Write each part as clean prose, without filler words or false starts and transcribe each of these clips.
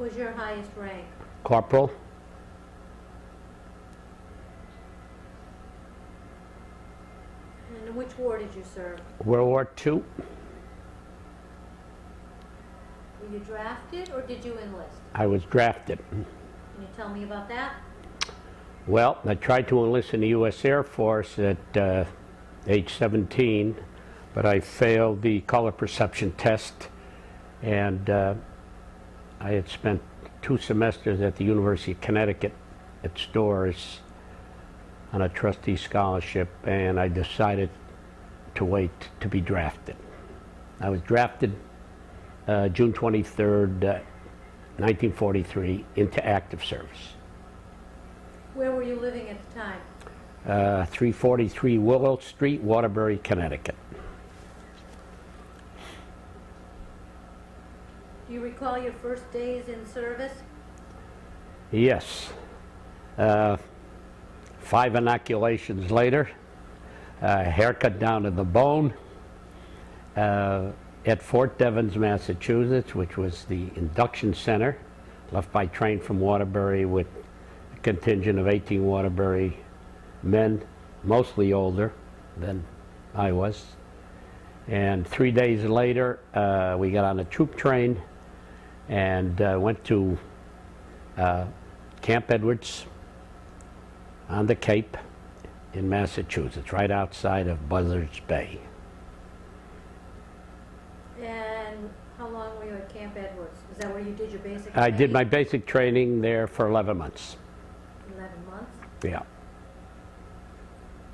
was your highest rank? Corporal. And in which war did you serve? World War II. Were you drafted or did you enlist? I was drafted. Can you tell me about that? Well, I tried to enlist in the U.S. Air Force at age 17, but I failed the color perception test, and I had spent 2 semesters at the University of Connecticut at Storrs on a trustee scholarship, and I decided to wait to be drafted. I was drafted June 23rd, 1943, into active service. Where were you living at the time? 343 Willow Street, Waterbury, Connecticut. Do you recall your first days in service? Yes. 5 inoculations later, haircut down to the bone, at Fort Devens, Massachusetts, which was the induction center, left by train from Waterbury with a contingent of 18 Waterbury men, mostly older than I was. And 3 days later, we got on a troop train and went to Camp Edwards on the Cape in Massachusetts, right outside of Buzzards Bay. And how long were you at Camp Edwards? Is that where you did your basic I training? did my basic training there for 11 months. 11 months? Yeah.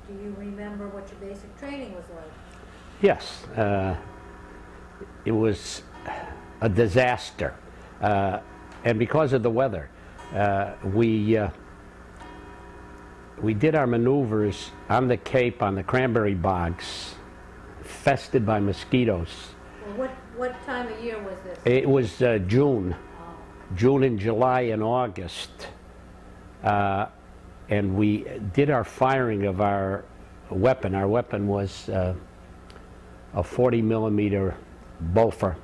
Do you remember what your basic training was like? Yes. It was a disaster. And because of the weather, we did our maneuvers on the Cape on the cranberry bogs, infested by mosquitoes. Well, what time of year was this? It was June. June and July and August. And we did our firing of our weapon. Our weapon was a 40 millimeter Boffer.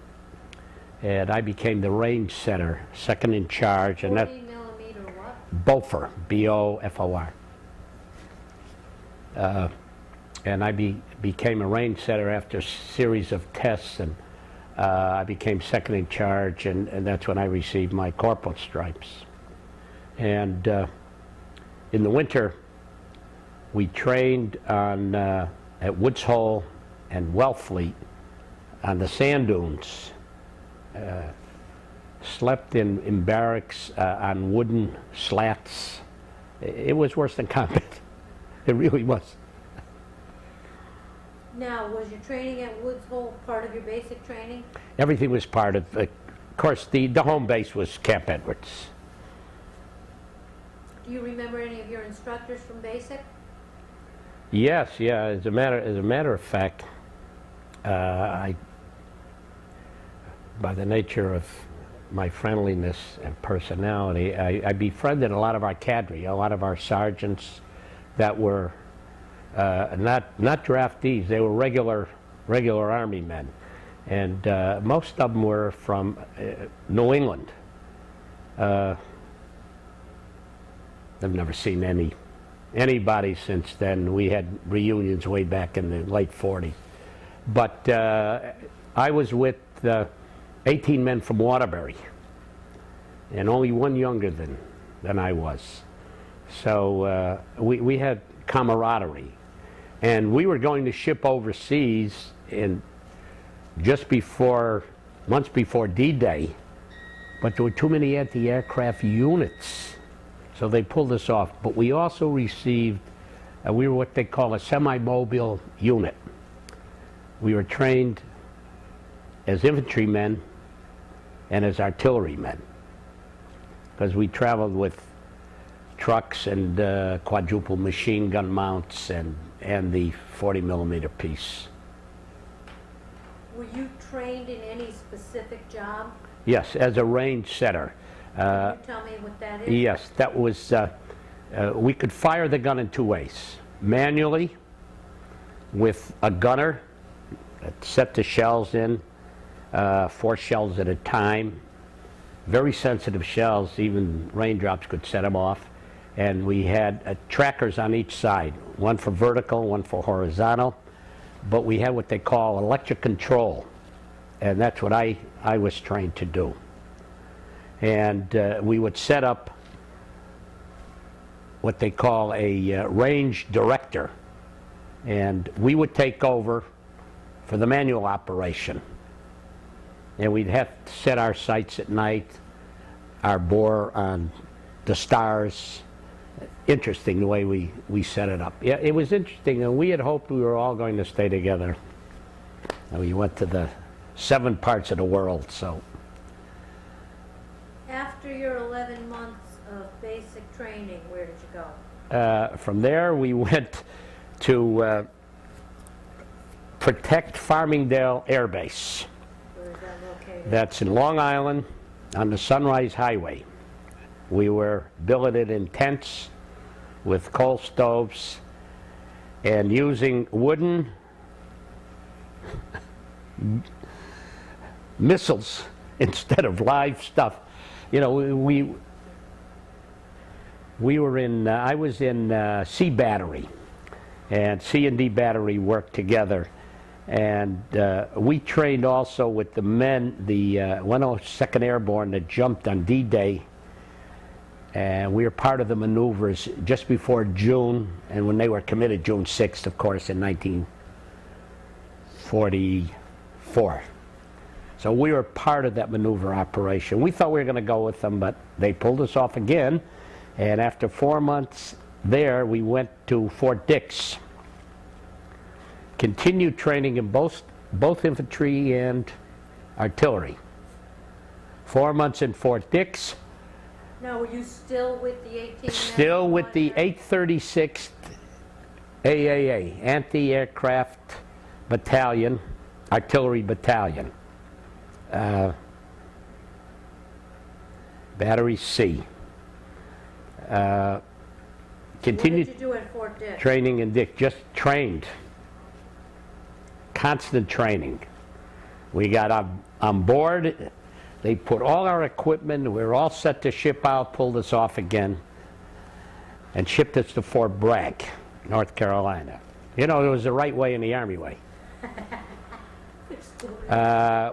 And I became the range setter, second in charge. 40 and that millimeter what? Boffer, B-O-F-O-R. And I became a range setter after a series of tests, and I became second in charge, and that's when I received my corporal stripes. And in the winter, we trained on at Woods Hole and Wellfleet on the sand dunes. Slept in barracks on wooden slats. It was worse than combat. It really was. Now, was your training at Woods Hole part of your basic training? Everything was part of course, the home base was Camp Edwards. Do you remember any of your instructors from basic? Yes, yeah. As a matter of fact, by the nature of my friendliness and personality, I befriended a lot of our cadre, a lot of our sergeants that were not draftees. They were regular Army men, and most of them were from New England. I've never seen anybody since then. We had reunions way back in the late 40s. But I was with 18 men from Waterbury, and only one younger than I was. So we had camaraderie. And we were going to ship overseas months before D-Day, but there were too many anti-aircraft units, so they pulled us off. But we also received, we were what they call a semi-mobile unit. We were trained as infantrymen and as artillerymen, because we traveled with trucks and quadruple machine gun mounts and the 40 millimeter piece. Were you trained in any specific job? Yes, as a range setter. Can you tell me what that is? Yes, that was, we could fire the gun in 2 ways. Manually, with a gunner that set the shells in, 4 shells at a time, very sensitive shells, even raindrops could set them off. And we had trackers on each side, one for vertical, one for horizontal. But we had what they call electric control, and that's what I was trained to do. And we would set up what they call a range director, and we would take over for the manual operation. And we'd have to set our sights at night, our bore on the stars. Interesting the way we set it up. Yeah, it was interesting, and we had hoped we were all going to stay together. And we went to the 7 parts of the world, so. After your 11 months of basic training, where did you go? From there, we went to protect Farmingdale Air Base. Where is that located? That's in Long Island on the Sunrise Highway. We were billeted in tents with coal stoves and using wooden missiles instead of live stuff. You know, we were in, I was in C Battery, and C and D Battery worked together. And we trained also with the men, the 102nd Airborne that jumped on D-Day. And we were part of the maneuvers just before June, and when they were committed June 6th, of course, in 1944. So we were part of that maneuver operation. We thought we were going to go with them, but they pulled us off again. And after 4 months there, we went to Fort Dix. Continued training in both infantry and artillery. 4 months in Fort Dix. Now, were you still with the 18th? Still with the 836th AAA, Anti-Aircraft Battalion, Artillery Battalion. Battery C. Continued what did you do at Fort Dix? Training in Dix, just trained. Constant training. We got on board. They put all our equipment, we were all set to ship out, pulled us off again, and shipped us to Fort Bragg, North Carolina. You know, it was the right way and the Army way.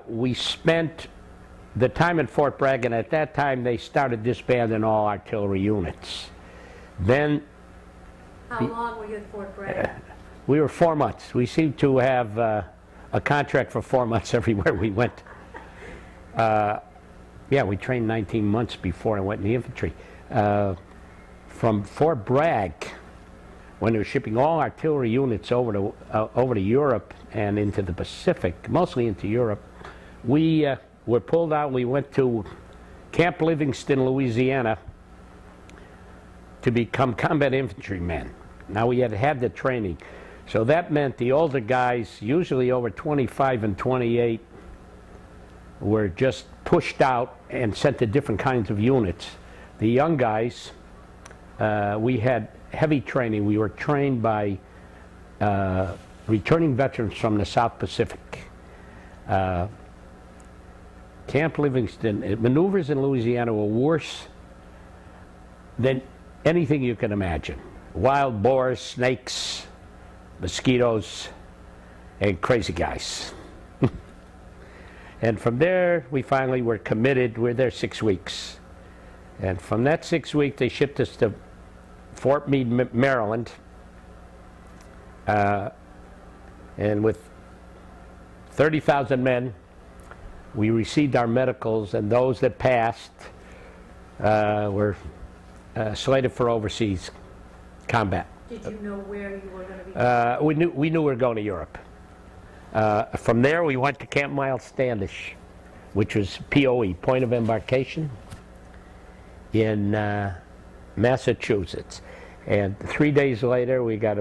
We spent the time at Fort Bragg, and at that time they started disbanding all artillery units. Then... How long were you at Fort Bragg? We were 4 months. We seemed to have a contract for 4 months everywhere we went. Yeah, we trained 19 months before I went in the infantry. From Fort Bragg, when they were shipping all artillery units over to Europe and into the Pacific, mostly into Europe, we were pulled out. We went to Camp Livingston, Louisiana, to become combat infantrymen. Now we had the training. So that meant the older guys, usually over 25 and 28, were just pushed out and sent to different kinds of units. The young guys, we had heavy training. We were trained by returning veterans from the South Pacific. Camp Livingston, maneuvers in Louisiana were worse than anything you can imagine. Wild boars, snakes, mosquitoes, and crazy guys. And from there, we finally were committed. We were there 6 weeks. And from that 6 weeks, they shipped us to Fort Meade, Maryland. And with 30,000 men, we received our medicals, and those that passed were slated for overseas combat. Did you know where you were going to be? We knew we were going to Europe. From there, we went to Camp Miles Standish, which was POE, Point of Embarkation, in Massachusetts. And 3 days later, we got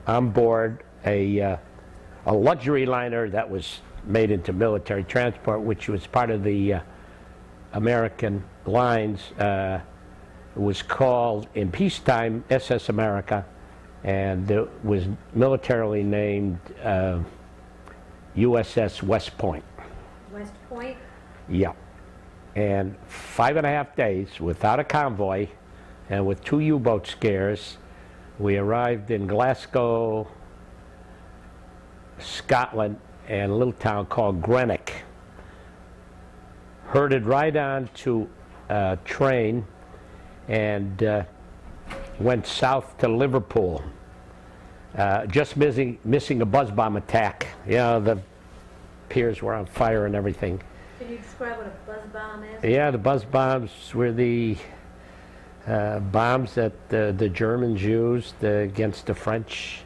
on board a luxury liner that was made into military transport, which was part of the American lines. It was called, in peacetime, SS America, and it was militarily named USS West Point. West Point? Yeah. And 5.5 days without a convoy and with 2 U-boat scares, we arrived in Glasgow, Scotland, and a little town called Greenock. Herded right on to a train and went south to Liverpool. Just missing a buzz bomb attack. You know, the piers were on fire and everything. Can you describe what a buzz bomb is? Yeah, the buzz bombs were the bombs that the Germans used against the French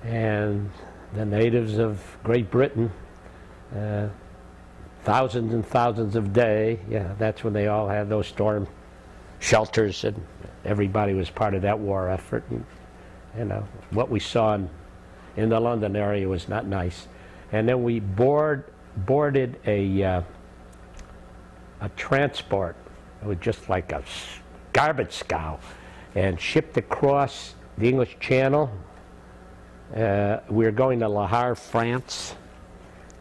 and the natives of Great Britain. Thousands and thousands of day. Yeah, that's when they all had those storm shelters, and everybody was part of that war effort. And, you know, what we saw in the London area was not nice. And then we boarded a transport. It was just like a garbage scow, and shipped across the English Channel. We were going to Le Havre, France,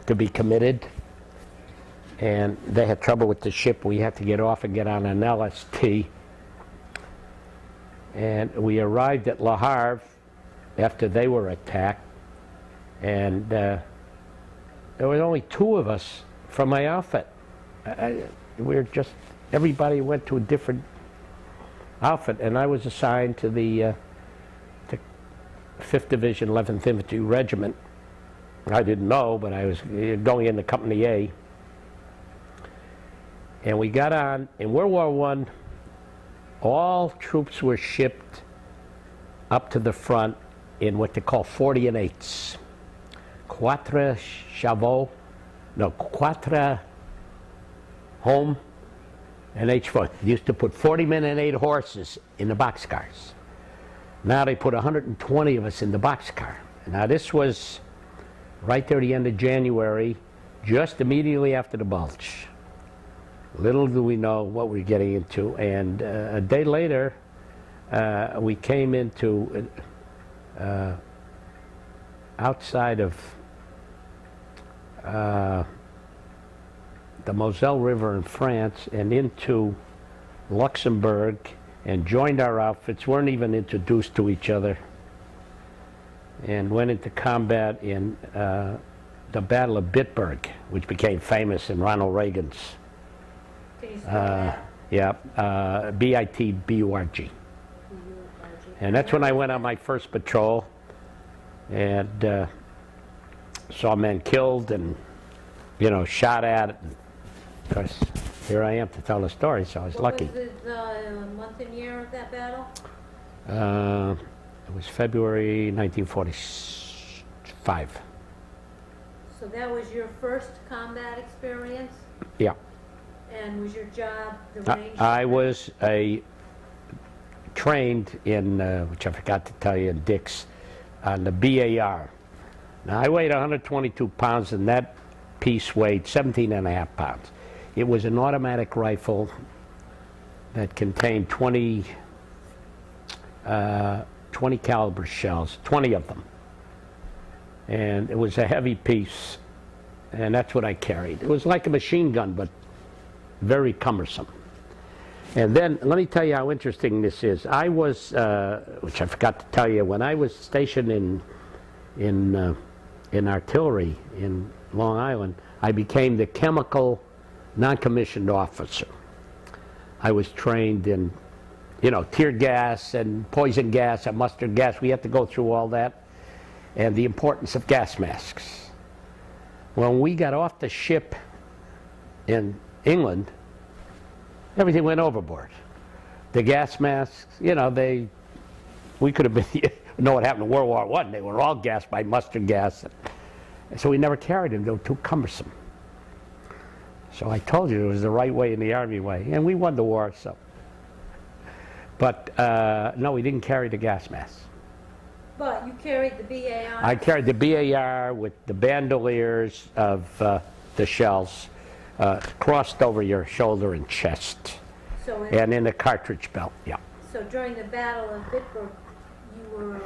to be committed, and they had trouble with the ship. We had to get off and get on an LST, and we arrived at Le Havre after they were attacked, and there were only 2 of us from my outfit. We were just, everybody went to a different outfit, and I was assigned to the 5th Division, 11th Infantry Regiment. I didn't know, but I was going into Company A. And we got on, in World War I, all troops were shipped up to the front in what they call 40 and 8s. Quatre home and H4. They used to put 40 men and 8 horses in the boxcars. Now they put 120 of us in the boxcar. Now this was right there at the end of January, just immediately after the Bulge. Little do we know what we're getting into. And a day later, we came into outside of the Moselle River in France and into Luxembourg, and joined our outfits, weren't even introduced to each other, and went into combat in the Battle of Bitburg, which became famous in Ronald Reagan's. Can you spell that? Yeah, B-I-T-B-U-R-G. And that's when I went on my first patrol and saw men killed and, you know, shot at. Of course, here I am to tell the story, so I was lucky. What was the month and year of that battle? It was February 1945. So that was your first combat experience? Yeah. And was your job the range? I was trained in, which I forgot to tell you, in Dix, on the BAR. Now I weighed 122 pounds and that piece weighed 17.5 pounds. It was an automatic rifle that contained 20 caliber shells, 20 of them. And it was a heavy piece, and that's what I carried. It was like a machine gun, but very cumbersome. And then, let me tell you how interesting this is. I was, which I forgot to tell you, when I was stationed in artillery in Long Island, I became the chemical non-commissioned officer. I was trained in, you know, tear gas and poison gas and mustard gas. We had to go through all that, and the importance of gas masks. When we got off the ship in England, everything went overboard. The gas masks, you know, we could have been, you know what happened in World War I, they were all gassed by mustard gas. So we never carried them, they were too cumbersome. So I told you it was the right way and the Army way, and we won the war, so. But no, we didn't carry the gas masks. But you carried the BAR? I carried the BAR with the bandoliers of the shells crossed over your shoulder and chest, So and in the cartridge belt, yeah. So during the Battle of Bitburg, you were...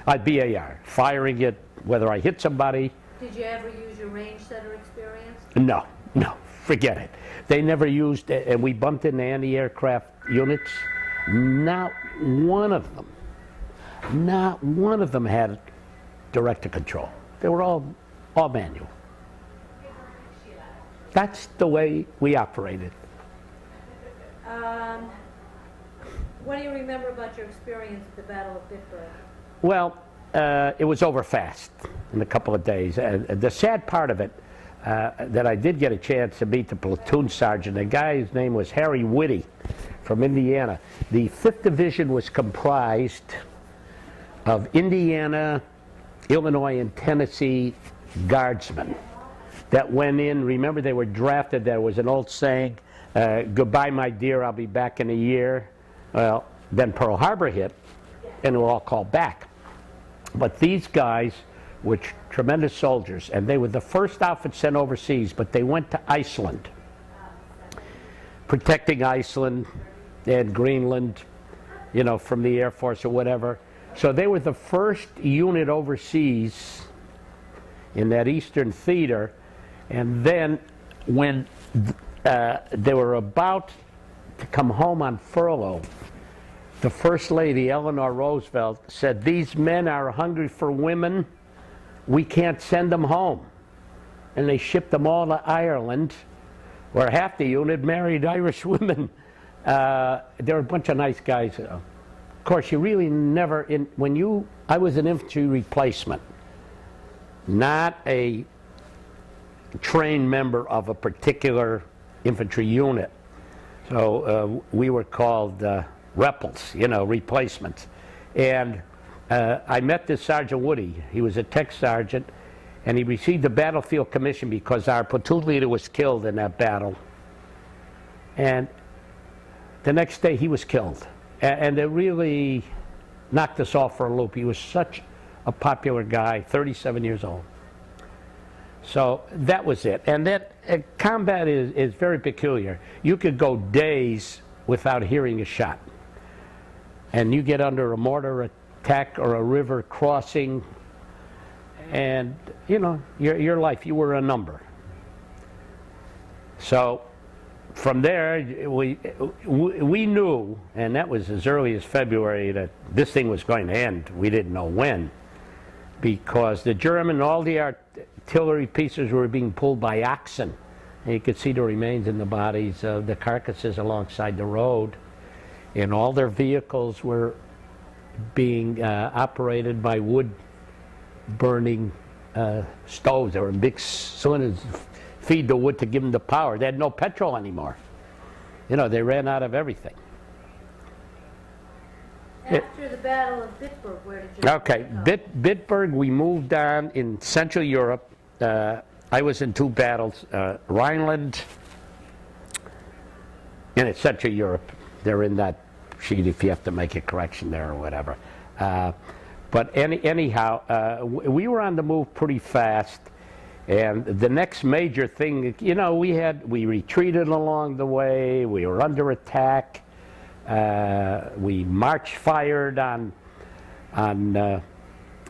BAR, firing it, whether I hit somebody. Did you ever use your range setter experience? No, no. forget it. They never used it, and we bumped into anti-aircraft units. Not one of them had director control. They were all manual. That's the way we operated. What do you remember about your experience at the Battle of Bitburg? Well, it was over fast in a couple of days. The sad part of it, that I did get a chance to meet the platoon sergeant. The guy's name was Harry Whitty from Indiana. The 5th Division was comprised of Indiana, Illinois, and Tennessee guardsmen that went in. Remember, they were drafted. There was an old saying, goodbye, my dear, I'll be back in a year. Well, then Pearl Harbor hit, and they were all called back. But these guys were tremendous soldiers, and they were the first outfit sent overseas, but they went to Iceland, protecting Iceland and Greenland, you know, from the Air Force or whatever. So they were the first unit overseas in that Eastern theater, and then when they were about to come home on furlough, the First Lady, Eleanor Roosevelt, said, these men are hungry for women. We can't send them home. And they shipped them all to Ireland, where half the unit married Irish women. They were a bunch of nice guys. Of course, you really never, I was an infantry replacement, not a trained member of a particular infantry unit. So we were called repels, you know, replacements. And I met this Sergeant Woody. He was a tech sergeant, and he received a battlefield commission because our platoon leader was killed in that battle. And the next day he was killed. And it really knocked us off for a loop. He was such a popular guy, 37 years old. So that was it. And that combat is very peculiar. You could go days without hearing a shot. And you get under a mortar attack or a river crossing, and, you know, your life, you were a number. So from there, we knew, and that was as early as February, that this thing was going to end. We didn't know when, because the German, all the artillery pieces were being pulled by oxen. And you could see the remains in the bodies of the carcasses alongside the road. And all their vehicles were being operated by wood-burning stoves. They were in big cylinders, feed the wood to give them the power. They had no petrol anymore. You know, they ran out of everything. After the Battle of Bitburg, where did you Okay, go? Bitburg, we moved on in Central Europe. I was in 2 battles, Rhineland, and it's Central Europe. They're in that sheet if you have to make a correction there or whatever. But anyhow, we were on the move pretty fast. And the next major thing, you know, we retreated along the way. We were under attack. We march fired on the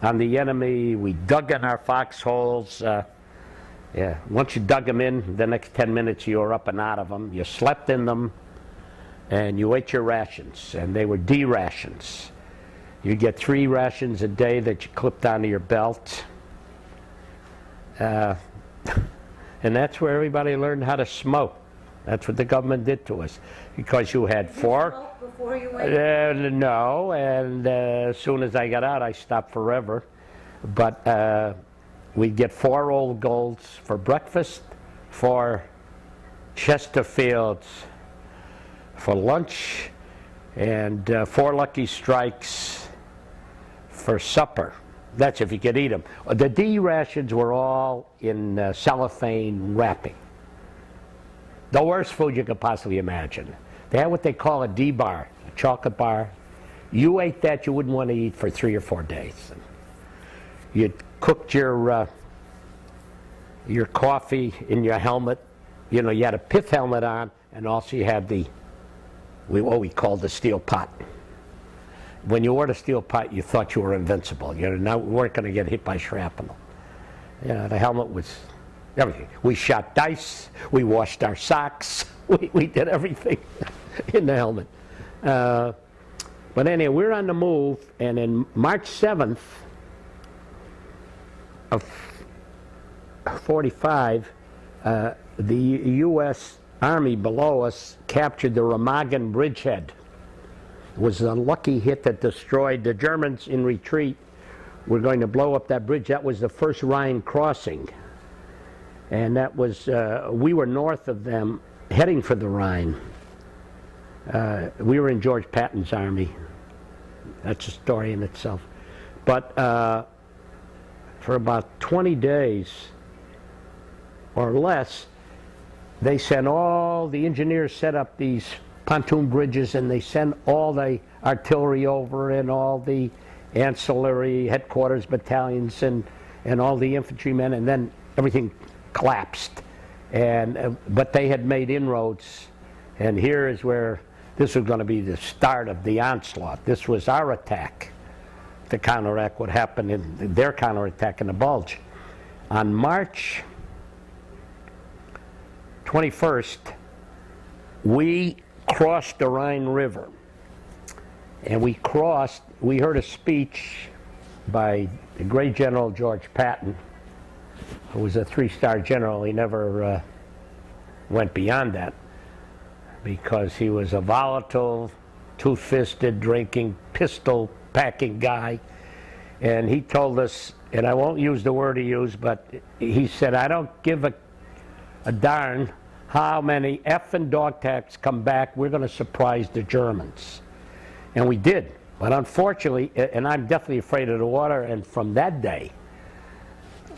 enemy. We dug in our foxholes. Yeah, once you dug them in, the next 10 minutes you were up and out of them. You slept in them. And you ate your rations, and they were D rations. You get 3 rations a day that you clipped onto your belt. And that's where everybody learned how to smoke. That's what the government did to us. Because you had 4. Did you smoke before you went? No, and as soon as I got out, I stopped forever. But we'd get 4 Old Golds for breakfast, 4 Chesterfields for lunch, and 4 Lucky Strikes for supper. That's if you could eat them. The D rations were all in cellophane wrapping. The worst food you could possibly imagine. They had what they call a D bar, a chocolate bar. You ate that, you wouldn't want to eat for 3 or 4 days. You cooked your coffee in your helmet. You know, you had a pith helmet on, and also you had what we called the steel pot. When you wore the steel pot, you thought you were invincible. You weren't going to get hit by shrapnel. You know, the helmet was everything. We shot dice, we washed our socks, we did everything in the helmet. But anyway, we're on the move, and in March 7th of 45, the U.S. Army below us captured the Remagen bridgehead. It was a lucky hit that destroyed the Germans in retreat. We're going to blow up that bridge. That was the first Rhine crossing. And that was, we were north of them, heading for the Rhine. We were in George Patton's army. That's a story in itself. But for about 20 days or less, they sent all the engineers set up these pontoon bridges, and they sent all the artillery over and all the ancillary headquarters battalions and all the infantrymen, and then everything collapsed. And but they had made inroads, and here is where this was going to be the start of the onslaught. This was our attack to counteract what happened in their counterattack in the Bulge. On March 21st, we crossed the Rhine River, and we heard a speech by the great General George Patton, who was a 3-star general. He never went beyond that because he was a volatile, two-fisted, drinking, pistol-packing guy. And he told us, and I won't use the word he used, but he said, I don't give a darn how many effing dog tags come back. We're going to surprise the Germans. And we did. But unfortunately, and I'm definitely afraid of the water, and from that day,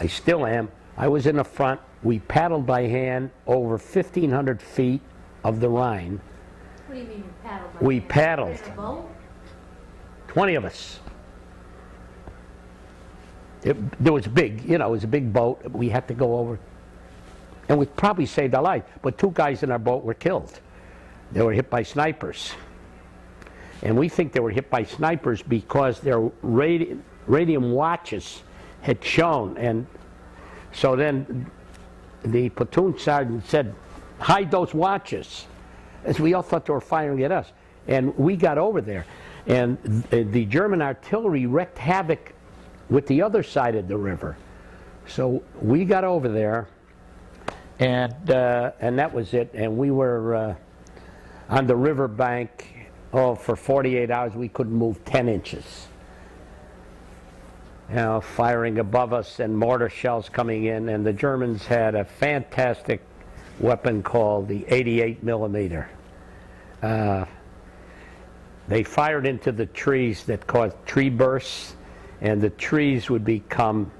I still am, I was in the front. We paddled by hand over 1,500 feet of the Rhine. What do you mean you paddled? We paddled. In a boat? 20 of us. There was big, you know, it was a big boat. We had to go over. And we probably saved our life. But 2 guys in our boat were killed. They were hit by snipers. And we think they were hit by snipers because their radium watches had shown. And so then the platoon sergeant said, hide those watches. As we all thought they were firing at us. And we got over there. And the German artillery wreaked havoc with the other side of the river. So we got over there, and that was it. And we were on the river bank. Oh, for 48 hours we couldn't move 10 inches. You know, firing above us and mortar shells coming in, and the Germans had a fantastic weapon called the 88 millimeter. They fired into the trees that caused tree bursts, and the trees would become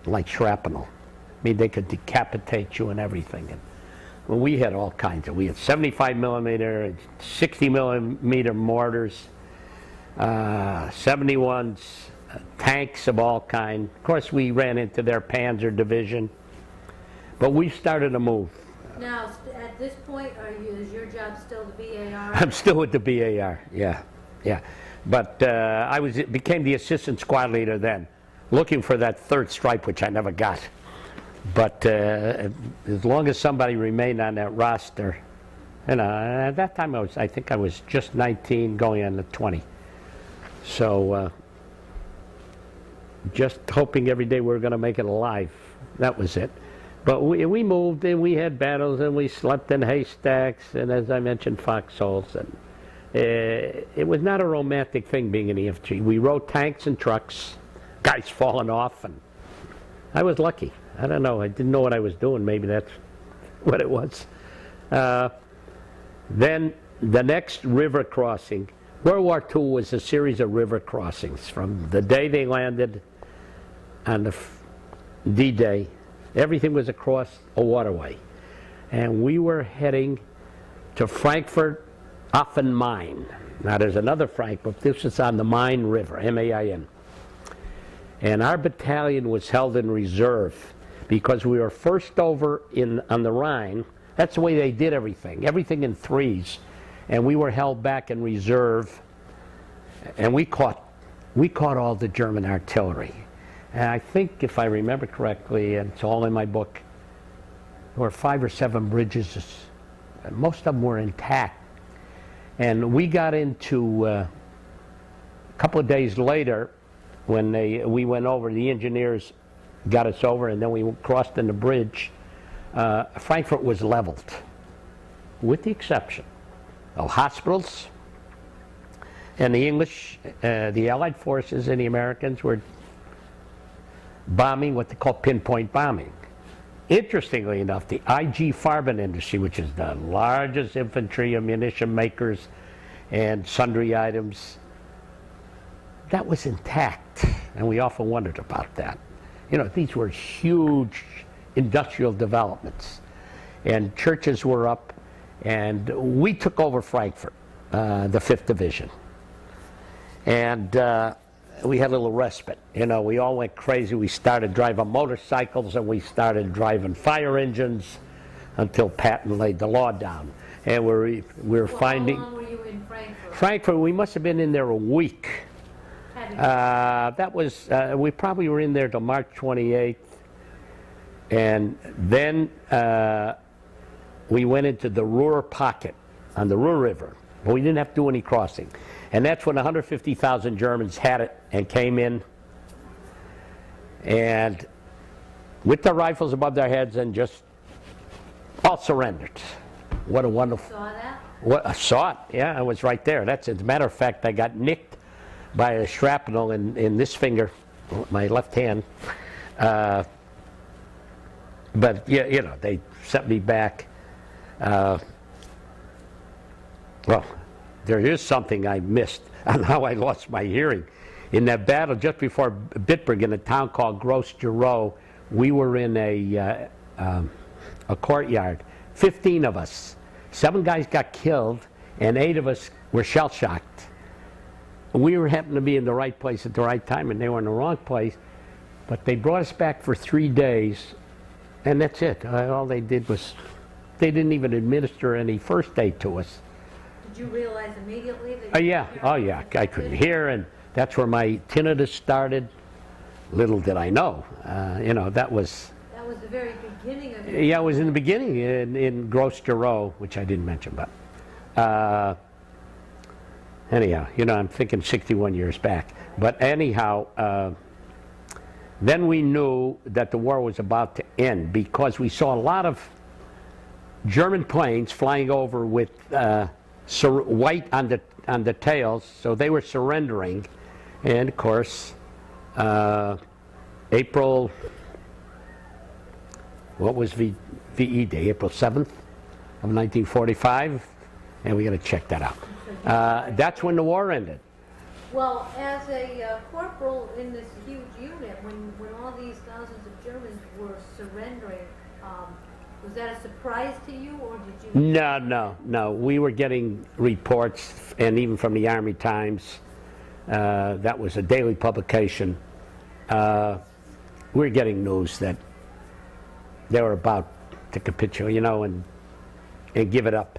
like shrapnel. I mean, they could decapitate you and everything. And well, we had all kinds of. We had 75 millimeter, 60 millimeter mortars, 71s, tanks of all kind. Of course, we ran into their Panzer division, but we started a move. Now, at this point, is your job still the BAR? I'm still with the BAR. Yeah. But I became the assistant squad leader then, looking for that 3rd stripe, which I never got. But as long as somebody remained on that roster, and at that time I think I was just 19, going on to 20. So just hoping every day we were going to make it alive. That was it. But we moved, and we had battles, and we slept in haystacks, and as I mentioned, foxholes. And it was not a romantic thing being in the infantry. We rode tanks and trucks, guys falling off, and I was lucky. I don't know. I didn't know what I was doing. Maybe that's what it was. Then the next river crossing. World War II was a series of river crossings. From the day they landed on the D-Day, everything was across a waterway. And we were heading to Frankfurt offen Main. Now there's another Frankfurt. This was on the Main River, M-A-I-N. And our battalion was held in reserve because we were first over on the Rhine. That's the way they did everything in threes. And we were held back in reserve, and we caught all the German artillery. And I think, if I remember correctly, and it's all in my book, were 5 or 7 bridges. Most of them were intact. And we got into, a couple of days later, when we went over, the engineers got us over, and then we crossed in the bridge. Frankfurt was leveled, with the exception of hospitals, and the English, the Allied forces and the Americans were bombing what they call pinpoint bombing. Interestingly enough, the IG Farben industry, which is the largest infantry ammunition makers and sundry items, that was intact, and we often wondered about that. You know, these were huge industrial developments, and churches were up, and we took over Frankfurt, the 5th Division. And we had a little respite. You know, we all went crazy. We started driving motorcycles, and we started driving fire engines until Patton laid the law down. And we were finding... How long were you in Frankfurt? Frankfurt, we must have been in there a week. That was, we probably were in there till March 28th. And then we went into the Ruhr pocket on the Ruhr River. But we didn't have to do any crossing. And that's when 150,000 Germans had it and came in, and with their rifles above their heads, and just all surrendered. What a wonderful... You saw that? What, I saw it, yeah, I was right there. That's, as a matter of fact, I got nicked by a shrapnel in this finger, my left hand. But, yeah, you know, they sent me back. Well, there is something I missed on how I lost my hearing. In that battle just before Bitburg, in a town called Gross-Giroux, we were in a courtyard. 15 of us. 7 guys got killed, and 8 of us were shell-shocked. We happened to be in the right place at the right time, and they were in the wrong place. But they brought us back for 3 days, and that's it. All they did was, they didn't even administer any first aid to us. Did you realize immediately that Yeah, oh yeah, I couldn't hear, and that's where my tinnitus started. Little did I know, you know, that was... That was the very beginning of your... Yeah, it was in the beginning in Gross-Giroux, which I didn't mention, but... anyhow, you know, I'm thinking 61 years back. But anyhow, then we knew that the war was about to end, because we saw a lot of German planes flying over with... white on the tails, so they were surrendering. And of course, April, what was VE Day? April 7th of 1945, and we got to check that out. That's when the war ended. Well, as a corporal in this huge unit, when all these thousands of Germans were surrendering, was that a surprise to you, or did you... No. We were getting reports, and even from the Army Times, that was a daily publication. We were getting news that they were about to capitulate, you know, and give it up.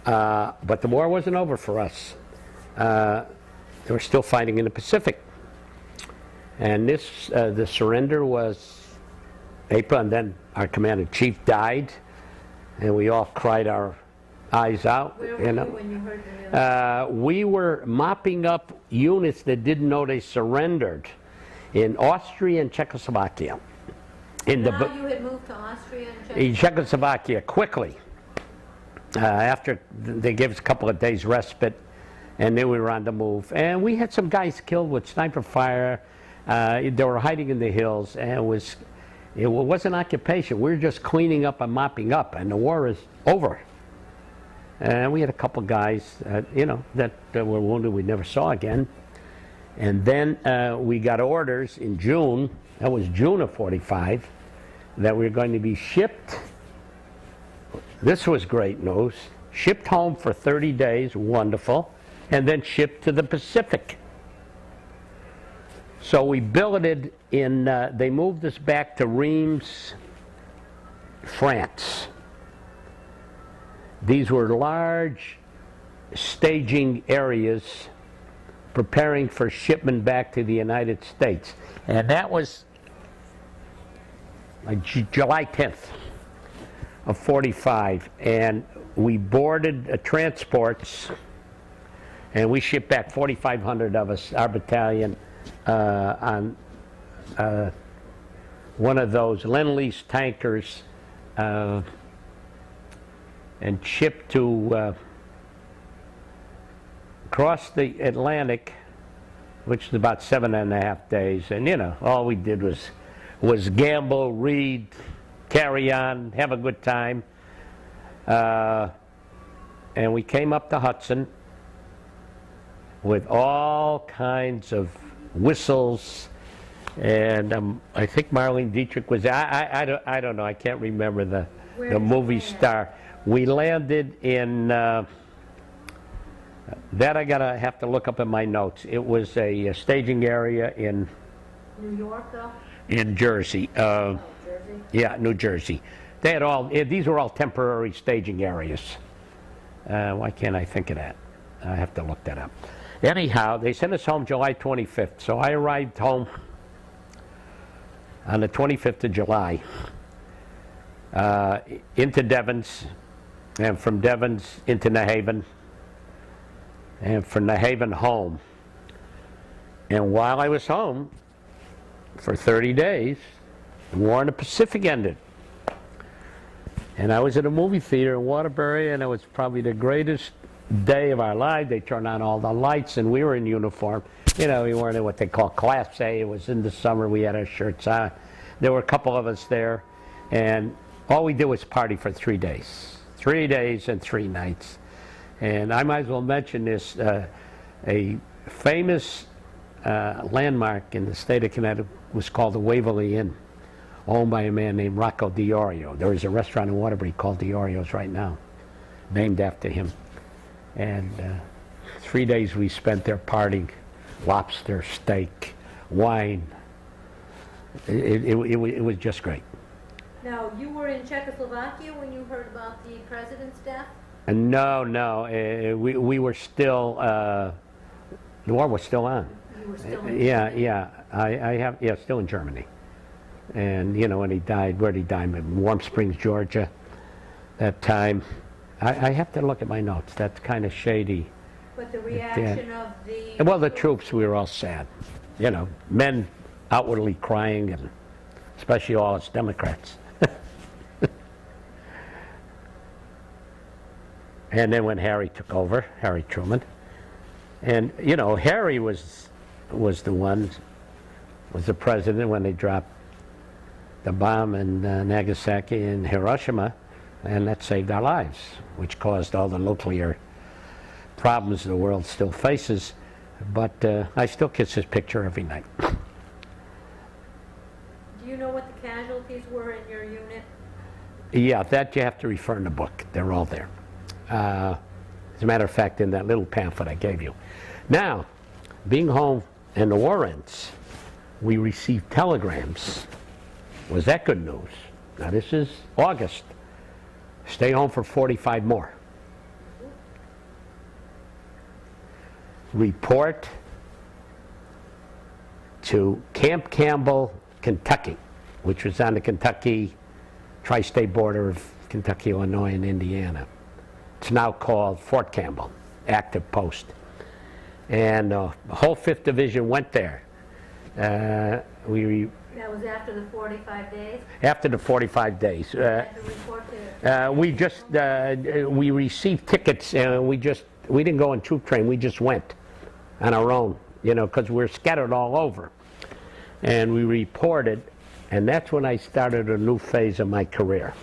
But the war wasn't over for us. They were still fighting in the Pacific. And this, the surrender was April, and then our commander-in-chief died, and we all cried our eyes out. Where were you when you heard the news? We were mopping up units that didn't know they surrendered in Austria and Czechoslovakia. You had moved to Austria and Czechoslovakia? Czechoslovakia quickly. After they gave us a couple of days respite, and then we were on the move. And we had some guys killed with sniper fire. They were hiding in the hills, and it wasn't occupation. We were just cleaning up and mopping up, and the war is over. And we had a couple guys, you know, that were wounded we never saw again. And then we got orders in June, that was June of 45, that we were going to be shipped. This was great news. Shipped home for 30 days, wonderful, and then shipped to the Pacific. So we billeted in, they moved us back to Reims, France. These were large staging areas preparing for shipment back to the United States. And that was like July 10th. of 45, and we boarded transports, and we shipped back 4,500 of us, our battalion, on one of those Lend-Lease tankers, and shipped to across the Atlantic, which is about 7.5 days. And you know, all we did was gamble, read, carry on, have a good time. And we came up the Hudson with all kinds of whistles, and I think Marlene Dietrich was. I don't know. I can't remember the movie star. We landed in. That I have to look up in my notes. It was a staging area in New York, though? In Jersey. Jersey? Yeah, New Jersey. They had all. These were all temporary staging areas. Why can't I think of that? I have to look that up. Anyhow, they sent us home July 25th. So I arrived home on the 25th of July into Devens, and from Devens into New Haven, and from New Haven home. And while I was home for 30 days, the war in the Pacific ended. And I was at a movie theater in Waterbury, and it was probably the greatest day of our lives. They turned on all the lights, and we were in uniform. You know, we weren't in what they call Class A. It was in the summer. We had our shirts on. There were a couple of us there, and all we did was party for 3 days. 3 days and 3 nights. And I might as well mention this, a famous landmark in the state of Connecticut was called the Waverly Inn, owned by a man named Rocco DiOrio. There is a restaurant in Waterbury called DiOrio's right now, named after him. And 3 days we spent there partying, lobster, steak, wine. It was just great. Now, you were in Czechoslovakia when you heard about the president's death? No, we were still, the war was still on. You were still in Yeah, still in Germany. And, you know, when he died, where did he die? In Warm Springs, Georgia, that time. I have to look at my notes. That's kind of shady. But the reaction of the... Well, the troops, we were all sad. You know, men outwardly crying, and especially all us Democrats. And then when Harry took over, Harry Truman, and you know, Harry was the president when they dropped the bomb in Nagasaki and Hiroshima, and that saved our lives, which caused all the nuclear problems the world still faces. But I still kiss his picture every night. Do you know what the casualties were in your unit? Yeah, that you have to refer in the book. They're all there. As a matter of fact, in that little pamphlet I gave you. Now, being home and the war ends, we received telegrams. Was that good news? Now this is August. Stay home for 45 more. Report to Camp Campbell, Kentucky, which was on the Kentucky tri-state border of Kentucky, Illinois, and Indiana. It's now called Fort Campbell, active post. And the whole 5th Division went there. That was after the 45 days? After the 45 days. We received tickets, and we didn't go in troop train, we just went on our own, you know, because we're scattered all over. And we reported, and that's when I started a new phase of my career,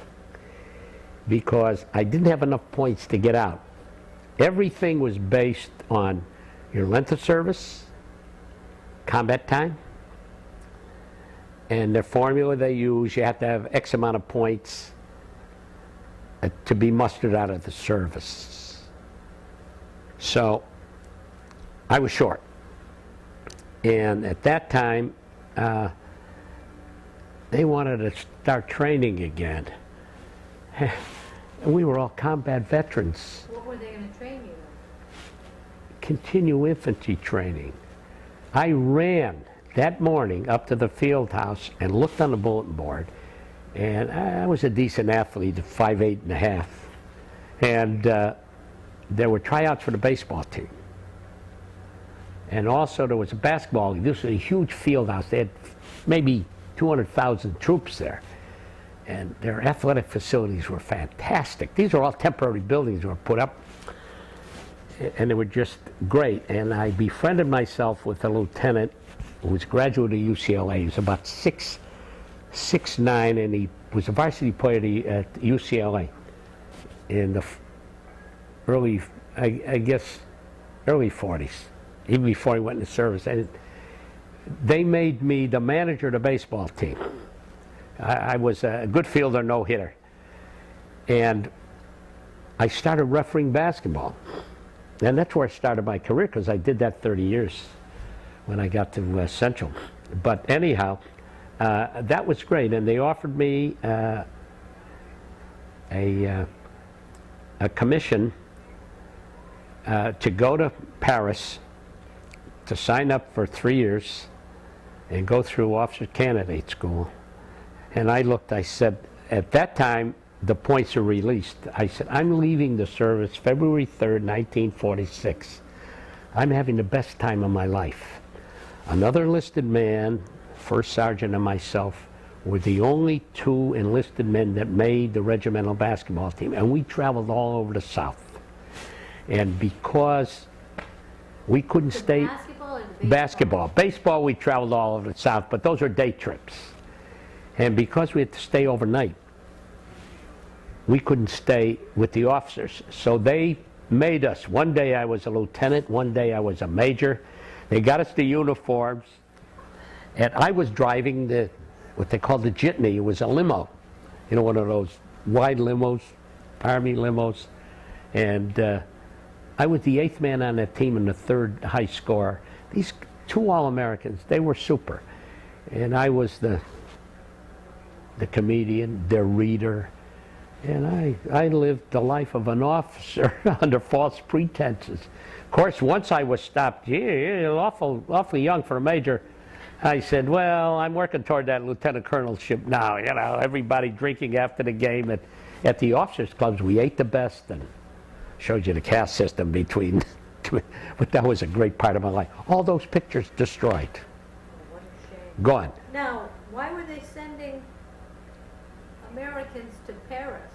because I didn't have enough points to get out. Everything was based on your length of service, combat time, and the formula they use, you have to have X amount of points to be mustered out of the service. So I was short. And at that time, they wanted to start training again. And we were all combat veterans. What were they going to train you in? Continue infantry training. I ran that morning up to the field house and looked on the bulletin board, And I was a decent athlete, 5'8½". And there were tryouts for the baseball team. And also there was a basketball. This was a huge field house. They had maybe 200,000 troops there. And their athletic facilities were fantastic. These are all temporary buildings that were put up. And they were just great. And I befriended myself with a lieutenant who was a graduate of UCLA. He was about 6'9", and he was a varsity player at UCLA in the early, I guess, early 40s, even before he went into service. And they made me the manager of the baseball team. I was a good fielder, no-hitter. And I started refereeing basketball. And that's where I started my career, because I did that 30 years when I got to Central. But anyhow, that was great. And they offered me a commission to go to Paris to sign up for 3 years and go through officer candidate school. And I looked, I said, at that time, the points are released. I said, I'm leaving the service February 3rd, 1946. I'm having the best time of my life. Another enlisted man, first sergeant and myself, were the only 2 enlisted men that made the regimental basketball team. And we traveled all over the South. And because we couldn't stay... Basketball or the baseball? Basketball. Baseball, we traveled all over the South, but those are day trips. And because we had to stay overnight, we couldn't stay with the officers. So they made us. One day I was a lieutenant, one day I was a major. They got us the uniforms, and I was driving what they called the jitney. It was a limo, you know, one of those wide limos, Army limos. And I was the 8th man on that team and the 3rd high scorer. These 2 All-Americans, they were super. And I was the comedian, their reader. And I lived the life of an officer under false pretenses. Of course, once I was stopped, you're awfully young for a major. I said, well, I'm working toward that lieutenant colonelship now. You know, everybody drinking after the game at the officers' clubs. We ate the best, and showed you the caste system between. But that was a great part of my life. All those pictures destroyed. What a shame. Gone. Now, why were they sending Americans to Paris?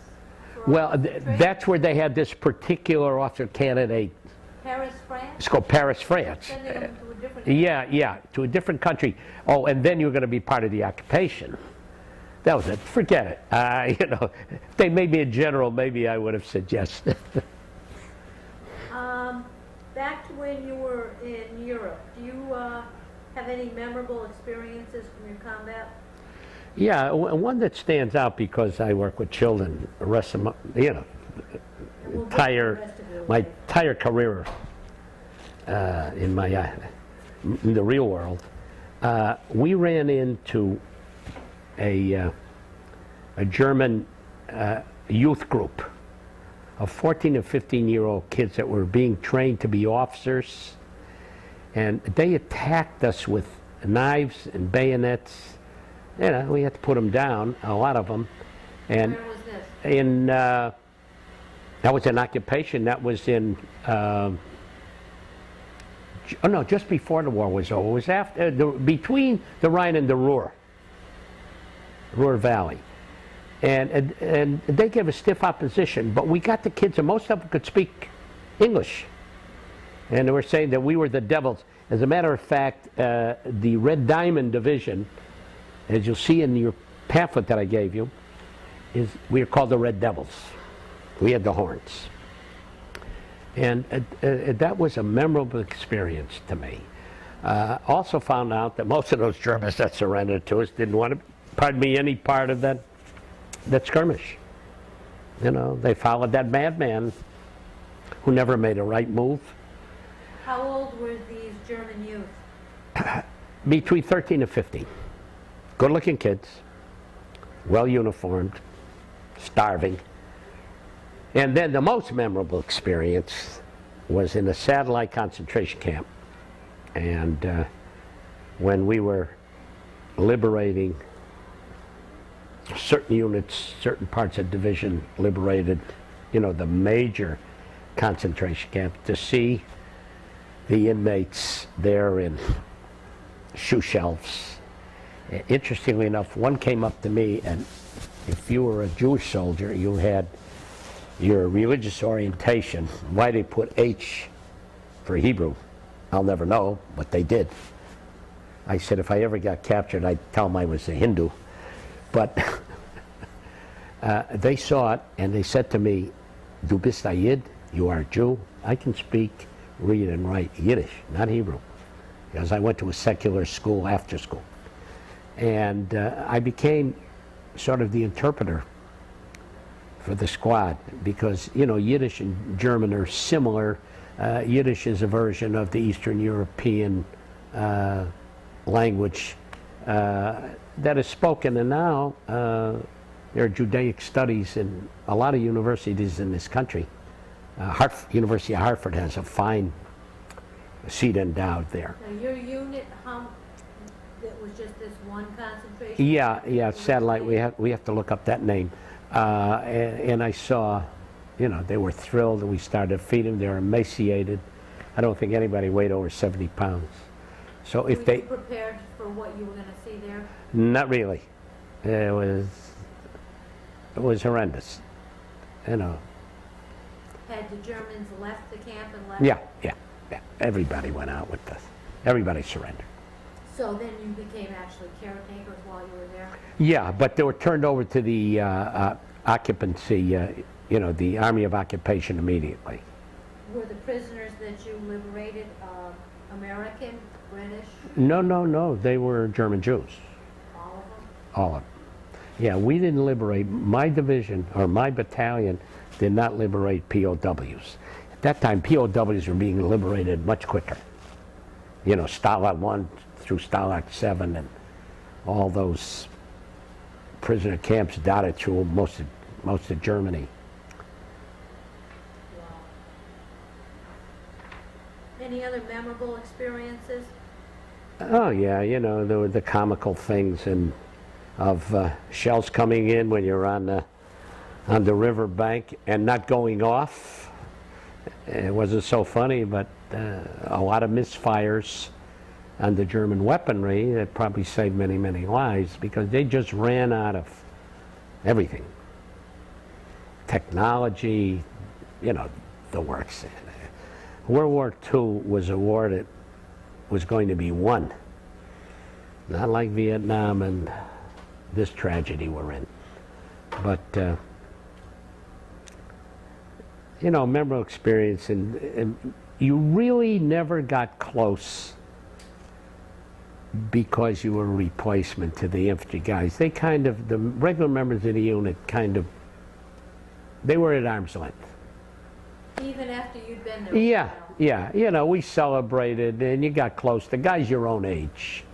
Well, that's where they had this particular officer candidate. Paris, France? It's called Paris, France. Sending them to a different country. Yeah, to a different country. Oh, and then you're going to be part of the occupation. That was it. Forget it. You know, if they made me a general, maybe I would have said yes. Back to when you were in Europe, do you have any memorable experiences from your combat? Yeah, one that stands out because I work with children. The rest of my, you know, my entire career in the real world, we ran into a German youth group of 14 and 15-year-old kids that were being trained to be officers, and they attacked us with knives and bayonets. You know, we had to put them down, a lot of them. And where was this? That was an occupation. That was in, just before the war was over. It was after, between the Rhine and the Ruhr Valley. And they gave a stiff opposition, but we got the kids, and most of them could speak English. And they were saying that we were the devils. As a matter of fact, the Red Diamond Division, as you'll see in your pamphlet that I gave you, we are called the Red Devils. We had the horns. And that was a memorable experience to me. Also found out that most of those Germans that surrendered to us didn't want to, pardon me, any part of that skirmish. You know, they followed that madman who never made a right move. How old were these German youth? Between 13 and 15. Good-looking kids, well-uniformed, starving. And then the most memorable experience was in a satellite concentration camp. And when we were liberating certain units, certain parts of division liberated, you know, the major concentration camp, to see the inmates there in shoe shelves. Interestingly enough, one came up to me, and if you were a Jewish soldier, you had your religious orientation. Why they put H for Hebrew, I'll never know, but they did. I said if I ever got captured, I'd tell them I was a Hindu. But they saw it, and they said to me, "Du bist a Yid? You are a Jew?" I can speak, read, and write Yiddish, not Hebrew, because I went to a secular school after school. And I became sort of the interpreter for the squad, because, you know, Yiddish and German are similar. Yiddish is a version of the Eastern European language that is spoken, and now there are Judaic studies in a lot of universities in this country. University of Hartford has a fine seat endowed there. Now your unit, that was just this one concentration? Yeah, satellite. We have to look up that name. And I saw, you know, they were thrilled, and we started feeding them. They were emaciated. I don't think anybody weighed over 70 pounds. So if Were you prepared for what you were going to see there? Not really. It was horrendous, you know. Had the Germans left the camp and left? Yeah. Everybody went out with us. Everybody surrendered. So then you became actually caretakers while you were there? Yeah, but they were turned over to the occupancy, you know, the Army of Occupation immediately. Were the prisoners that you liberated American, British? No. They were German Jews. All of them? All of them. Yeah, we didn't liberate. My division, or my battalion, did not liberate POWs. At that time, POWs were being liberated much quicker. You know, Stalag 1 through Stalag 7 and all those prisoner camps dotted through most of Germany. Wow. Any other memorable experiences? Oh yeah, you know, there were the comical things of shells coming in when you're on the river bank and not going off. It wasn't so funny, but a lot of misfires on the German weaponry that probably saved many, many lives, because they just ran out of everything. Technology, you know, the works. World War II was a war that was going to be won. Not like Vietnam and this tragedy we're in. But, you know, memorable experience, and you really never got close because you were a replacement to the infantry guys. They kind of, the regular members of the unit they were at arm's length. Even after you'd been there? Yeah, you know, we celebrated and you got close. The guys your own age.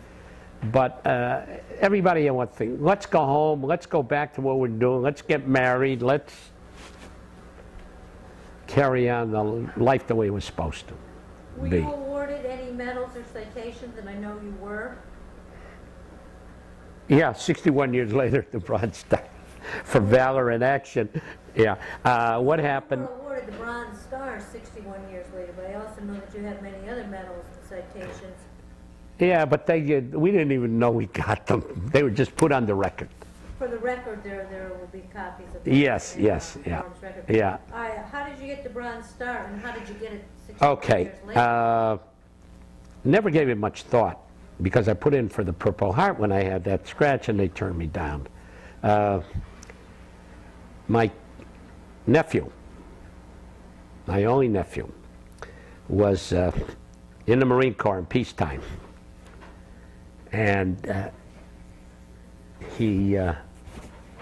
But everybody had one thing: let's go home, let's go back to what we're doing, let's get married, let's carry on the life the way it was supposed to Were be. you awarded any medals or citations? And I know you were. Yeah, 61 years later, the Bronze Star for valor in action. Yeah. What happened? You were awarded the Bronze Star 61 years later, but I also know that you had many other medals and citations. Yeah, but we didn't even know we got them. They were just put on the record. For the record, there will be copies of Yes, yeah. record. Yeah. All right, how did you get the Bronze Star, and how did you get it 61 Okay. years later? Never gave it much thought, because I put in for the Purple Heart when I had that scratch, and they turned me down. My nephew, my only nephew, was in the Marine Corps in peacetime. And he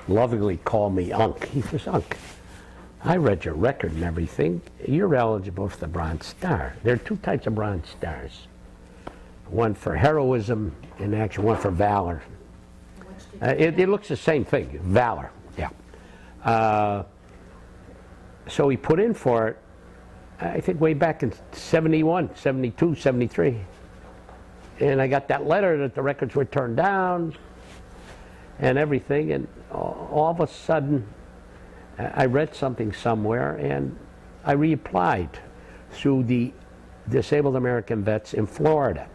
lovingly called me Unc. He says, "Unc, I read your record and everything. You're eligible for the Bronze Star." There are two types of Bronze Stars. One for heroism in action, one for valor. It looks the same thing, valor, yeah. So he put in for it, I think way back in 71, 72, 73. And I got that letter that the records were turned down. and everything, and all of a sudden I read something somewhere and I reapplied through the Disabled American Vets in Florida.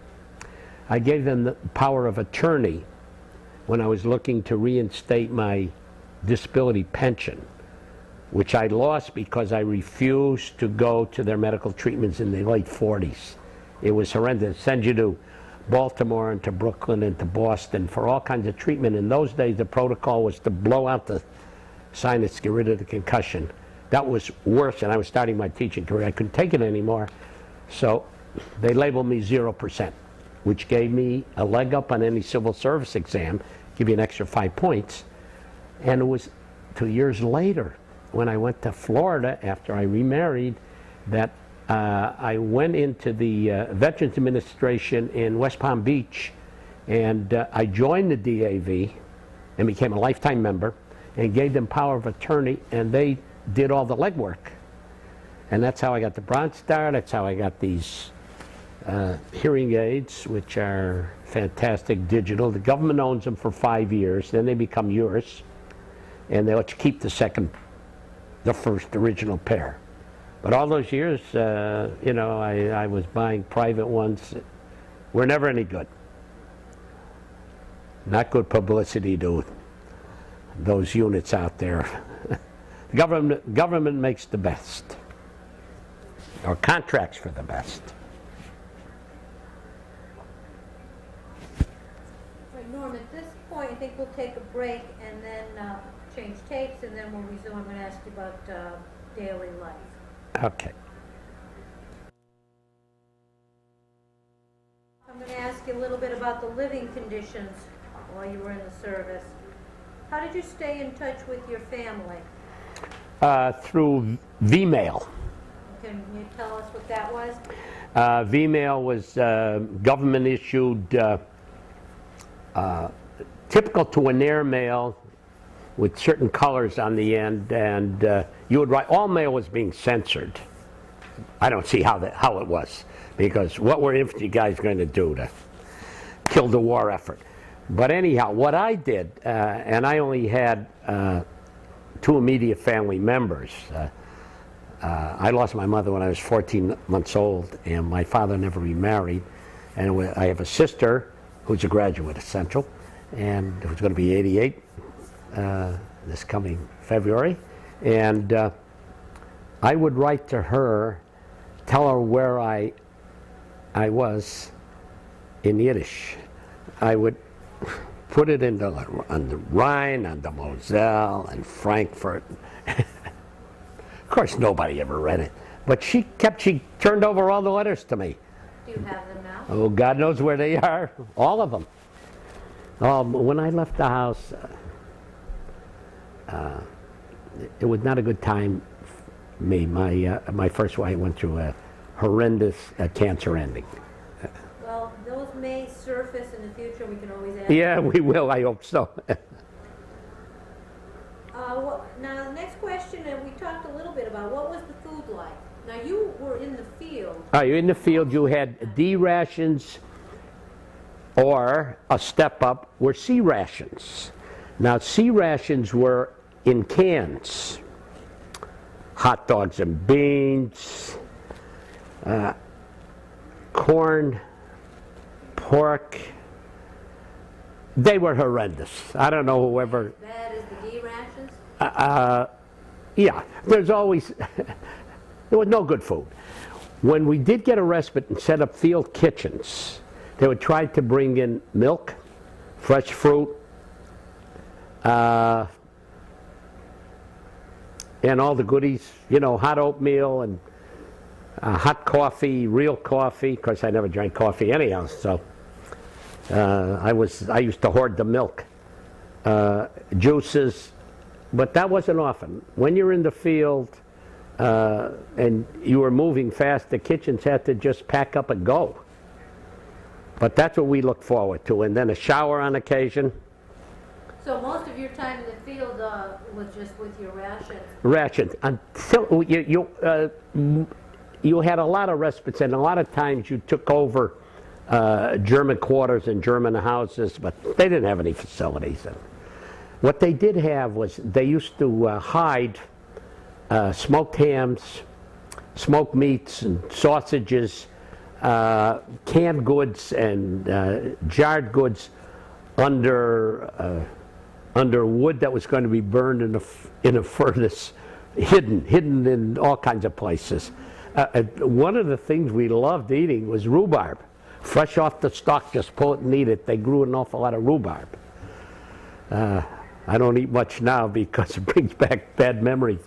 I gave them the power of attorney when I was looking to reinstate my disability pension, which I lost because I refused to go to their medical treatments in the late 40s. It was horrendous. It sends you to Baltimore and to Brooklyn and to Boston for all kinds of treatment. In those days, the protocol was to blow out the sinus, get rid of the concussion. That was worse, and I was starting my teaching career. I couldn't take it anymore, so they labeled me 0%, which gave me a leg up on any civil service exam, give you an extra 5 points. And it was 2 years later, when I went to Florida after I remarried, that I went into the Veterans Administration in West Palm Beach, and I joined the DAV and became a lifetime member and gave them power of attorney, and they did all the legwork. And that's how I got the Bronze Star. That's how I got these hearing aids, which are fantastic, digital. The government owns them for 5 years, then they become yours, and they let you keep the first original pair. But all those years, you know, I was buying private ones. We're never any good. Not good publicity to those units out there. The government makes the best, or contracts for the best. Right, Norm, at this point, I think we'll take a break and then change tapes, and then we'll resume. I'm going to ask you about daily life. Okay. I'm going to ask you a little bit about the living conditions while you were in the service. How did you stay in touch with your family? Through V-mail. Can you tell us what that was? V-mail was government issued, typical to an air mail with certain colors on the end, and you would write, all mail was being censored. I don't see how it was, because what were infantry guys going to do to kill the war effort? But anyhow, what I did, and I only had 2 immediate family members. I lost my mother when I was 14 months old, and my father never remarried. And I have a sister who's a graduate of Central, and who's going to be 88 this coming February. And I would write to her, tell her where I was in Yiddish. I would put it on the Rhine, on the Moselle, and Frankfurt. Of course, nobody ever read it. But she turned over all the letters to me. Do you have them now? Oh, God knows where they are. All of them. When I left the house, it was not a good time for me. My first wife went through a horrendous cancer ending. Well, those may surface in the future. We can always ask. Yeah, we will. I hope so. Now, the next question, and we talked a little bit about, what was the food like? Now, you were in the field. You're in the field. You had D rations, or a step up were C rations. Now, C rations were in cans. Hot dogs and beans, corn, pork. They were horrendous. I don't know whoever. As bad as the D rations? Yeah, there's always, there was no good food. When we did get a respite and set up field kitchens, they would try to bring in milk, fresh fruit, and all the goodies, you know, hot oatmeal and hot coffee, real coffee. Of course, I never drank coffee anyhow, so I used to hoard the milk, juices, but that wasn't often. When you're in the field and you were moving fast, the kitchens had to just pack up and go. But that's what we look forward to, and then a shower on occasion. So most of your time in the field was just with your rations? Rations. Until you had a lot of respites, and a lot of times you took over German quarters and German houses, but they didn't have any facilities. What they did have was they used to hide smoked hams, smoked meats and sausages, canned goods and jarred goods under wood that was going to be burned in a furnace, hidden in all kinds of places. One of the things we loved eating was rhubarb. Fresh off the stalk, just pull it and eat it. They grew an awful lot of rhubarb. I don't eat much now because it brings back bad memories.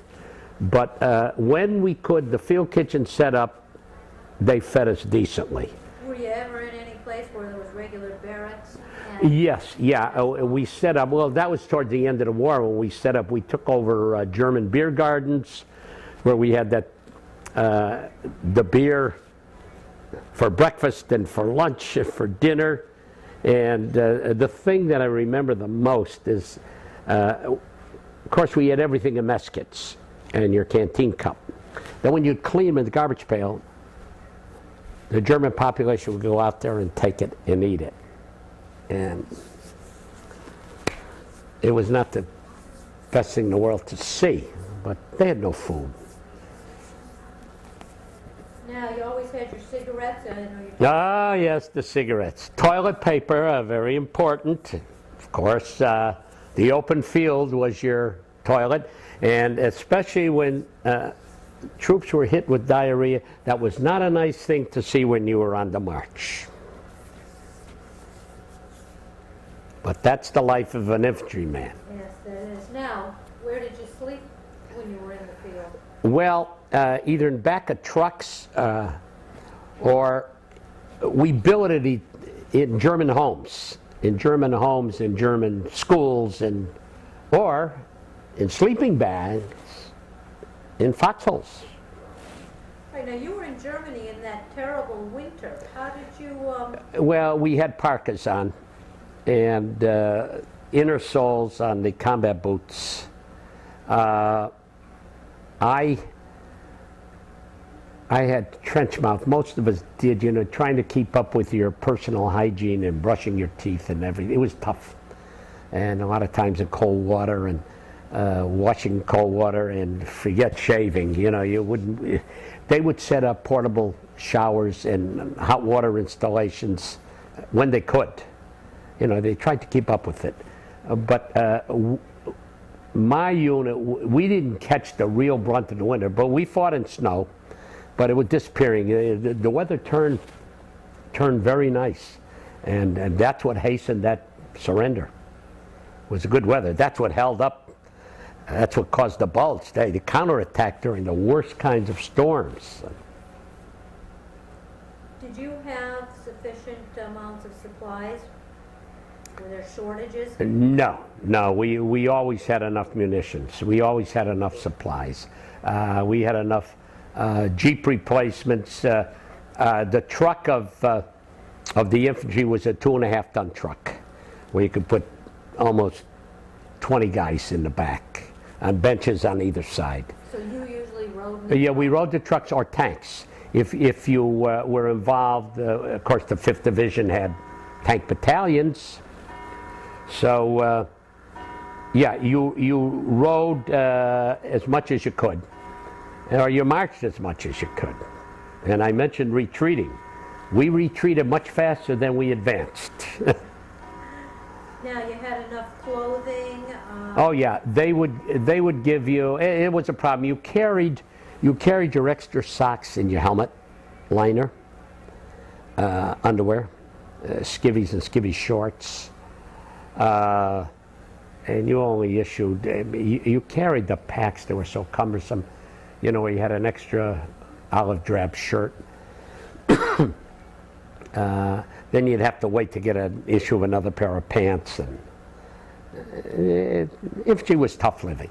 But when we could, the field kitchen set up, they fed us decently. Were you ever in any place where there was regular barracks? Yes, yeah. We set up, well, that was towards the end of the war when we set up. We took over German beer gardens where we had that, the beer for breakfast and for lunch and for dinner. And the thing that I remember the most is, of course, we had everything in mess kits and your canteen cup. Then when you'd clean them in the garbage pail, the German population would go out there and take it and eat it. And it was not the best thing in the world to see, but they had no food. Now, you always had your cigarettes, I know you. Ah, yes, the cigarettes. Toilet paper, very important. Of course, the open field was your toilet, and especially when troops were hit with diarrhea, that was not a nice thing to see when you were on the march. But that's the life of an infantryman. Yes, that is. Now, where did you sleep when you were in the field? Well, either in back of trucks or we billeted in German homes, in German schools, or in sleeping bags in foxholes. Right, now you were in Germany in that terrible winter. How did you... Well, we had parkas on and inner soles on the combat boots. I had trench mouth. Most of us did, you know, trying to keep up with your personal hygiene and brushing your teeth and everything. It was tough. And a lot of times in cold water and washing cold water and forget shaving. You know, you wouldn't. They would set up portable showers and hot water installations when they could. You know, they tried to keep up with it. But my unit, we didn't catch the real brunt of the winter, but we fought in snow. But it was disappearing. The weather turned very nice, and that's what hastened that surrender. Was the good weather. That's what held up. That's what caused the Bulge. They counterattacked during the worst kinds of storms. Did you have sufficient amounts of supplies? Were there shortages? No. We always had enough munitions. We always had enough supplies. We had enough Jeep replacements. The truck of the infantry was a 2.5-ton truck, where you could put almost 20 guys in the back, on benches on either side. So you usually rode? Yeah, we rode the trucks or tanks. If you were involved, of course, the 5th Division had tank battalions. So, yeah, you rode as much as you could, or you marched as much as you could. And I mentioned retreating. We retreated much faster than we advanced. Now, you had enough clothing? Oh yeah, they would give you. It was a problem. You carried your extra socks in your helmet liner, underwear, skivvies and skivvy shorts, and you only issued. You carried the packs that were so cumbersome. You know, you had an extra olive drab shirt. Then you'd have to wait to get an issue of another pair of pants. And infantry was tough living.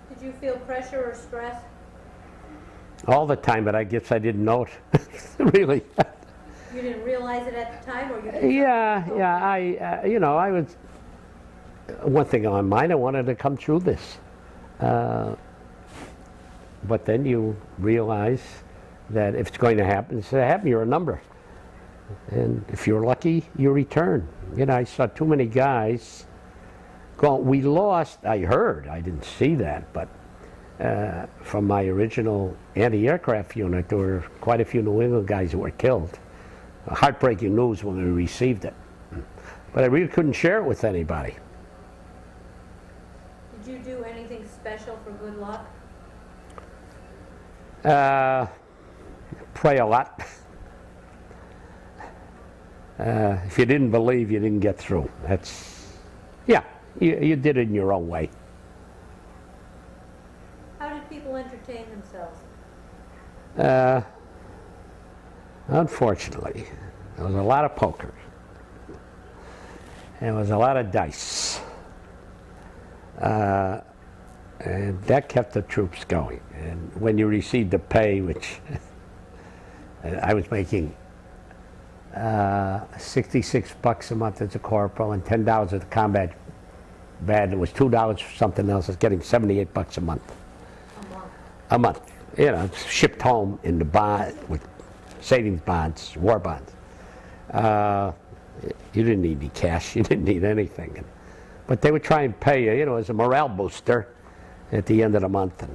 Did you feel pressure or stress? All the time, but I guess I didn't know it. Really. You didn't realize it at the time, or you didn't? Yeah. I was. One thing on my mind, I wanted to come through this. But then you realize that if it's going to happen, it's going to happen. You're a number. And if you're lucky, you return. You know, I saw too many guys We lost, I heard, I didn't see that, but from my original anti-aircraft unit, there were quite a few New England guys that were killed. Heartbreaking news when we received it. But I really couldn't share it with anybody. Did you do anything special for good luck? Pray a lot. If you didn't believe, you didn't get through. That's, yeah, you did it in your own way. How did people entertain themselves? Unfortunately, there was a lot of poker. There was a lot of dice. And that kept the troops going. And when you received the pay, which I was making $66 a month as a corporal and $10 as a combat band, it was $2 for something else. I was getting $78 a month. A month. You know, shipped home in the bond with savings bonds, war bonds. You didn't need any cash. You didn't need anything. But they would try and pay you, you know, as a morale booster at the end of the month.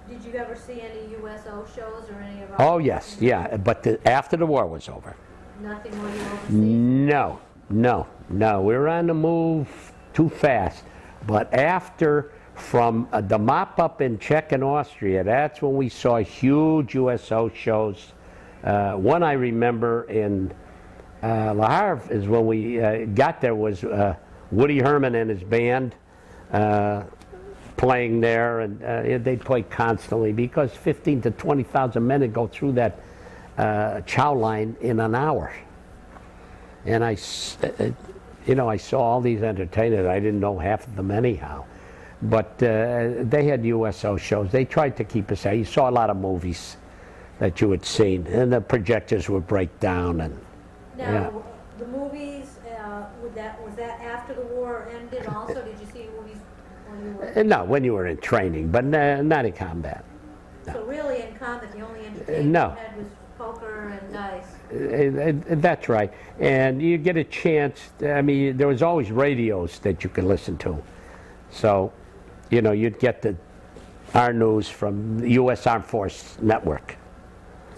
Did you ever see any USO shows or any of our... Oh, yes, yeah. But after the war was over. Nothing more you overseas? No. We were on the move too fast. But after, from the mop-up in Czech and Austria, that's when we saw huge USO shows. One I remember in Le Havre is when we got there was Woody Herman and his band playing there, and they'd play constantly because 15 to 20,000 men would go through that chow line in an hour. And I saw all these entertainers. I didn't know half of them anyhow. But they had USO shows. They tried to keep us out. You saw a lot of movies that you had seen, and the projectors would break down. And now, yeah. The movies, was that after the war ended also? Did you see movies when you were... No, when you were in training, but not in combat. No. So really in combat, the only entertainment No. you had was poker and dice? That's right. And you get a chance, I mean, there was always radios that you could listen to. So, you know, you'd get our news from the U.S. Armed Force Network.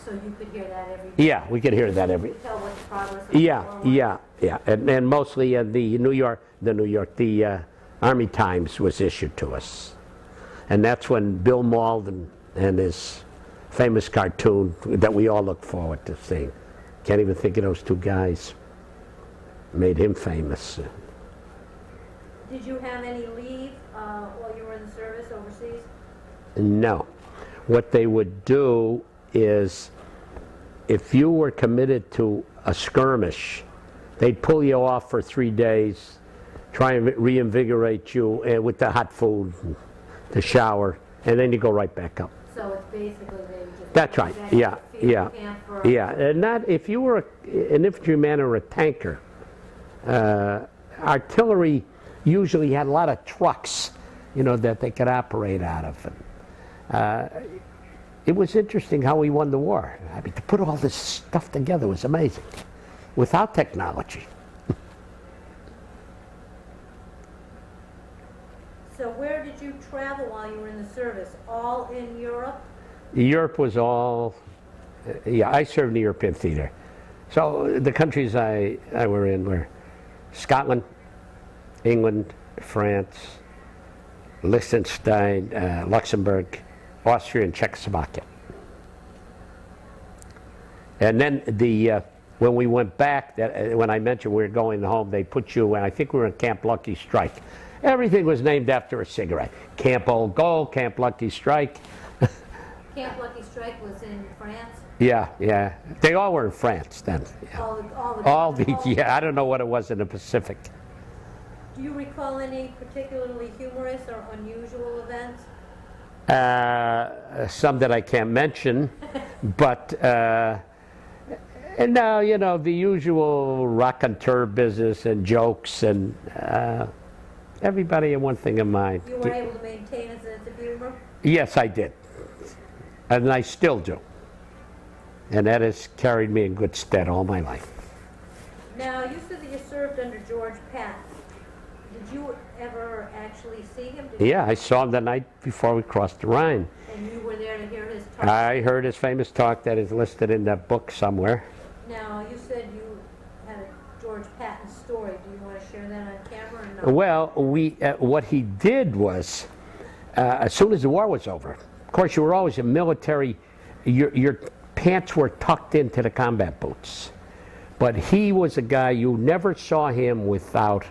So you could hear that every day? Yeah, we could hear that every... You could tell what the progress of the war was? Yeah. And mostly the Army Times was issued to us. And that's when Bill Malden and his famous cartoon that we all look forward to seeing. Can't even think of those two guys. Made him famous. Did you have any leave while you were in the service overseas? No. What they would do is, if you were committed to a skirmish, they'd pull you off for 3 days, try and reinvigorate you with the hot food, the shower, and then you go right back up. So it's basically they just... That's right. Yeah. And not if you were an infantryman or a tanker. Artillery usually had a lot of trucks, you know, that they could operate out of. It was interesting how we won the war. I mean, to put all this stuff together was amazing, without technology. So where did you travel while you were in the service? All in Europe? Europe was all, yeah, I served in the European theater. So the countries I were in were Scotland, England, France, Liechtenstein, Luxembourg, Austria and Czechoslovakia. And then when we went back, when I mentioned we were going home, they put you, and I think we were in Camp Lucky Strike. Everything was named after a cigarette. Camp Old Gold, Camp Lucky Strike. Camp Lucky Strike was in France? Yeah. They all were in France then. Yeah. All the yeah, I don't know what it was in the Pacific. Do you recall any particularly humorous or unusual events? Some that I can't mention, but and now, you know, the usual raconteur business and jokes, and everybody had one thing in mind. You were able to maintain a sense of humor? Yes, I did. And I still do. And that has carried me in good stead all my life. Now, you said that you served under General Patton. you ever actually see him? Did Yeah, I saw him the night before we crossed the Rhine. And you were there to hear his talk? I heard his famous talk that is listed in that book somewhere. Now, you said you had a George Patton story. Do you want to share that on camera or no? Well, what he did was, as soon as the war was over, of course you were always a military, your pants were tucked into the combat boots. But he was a guy, you never saw him without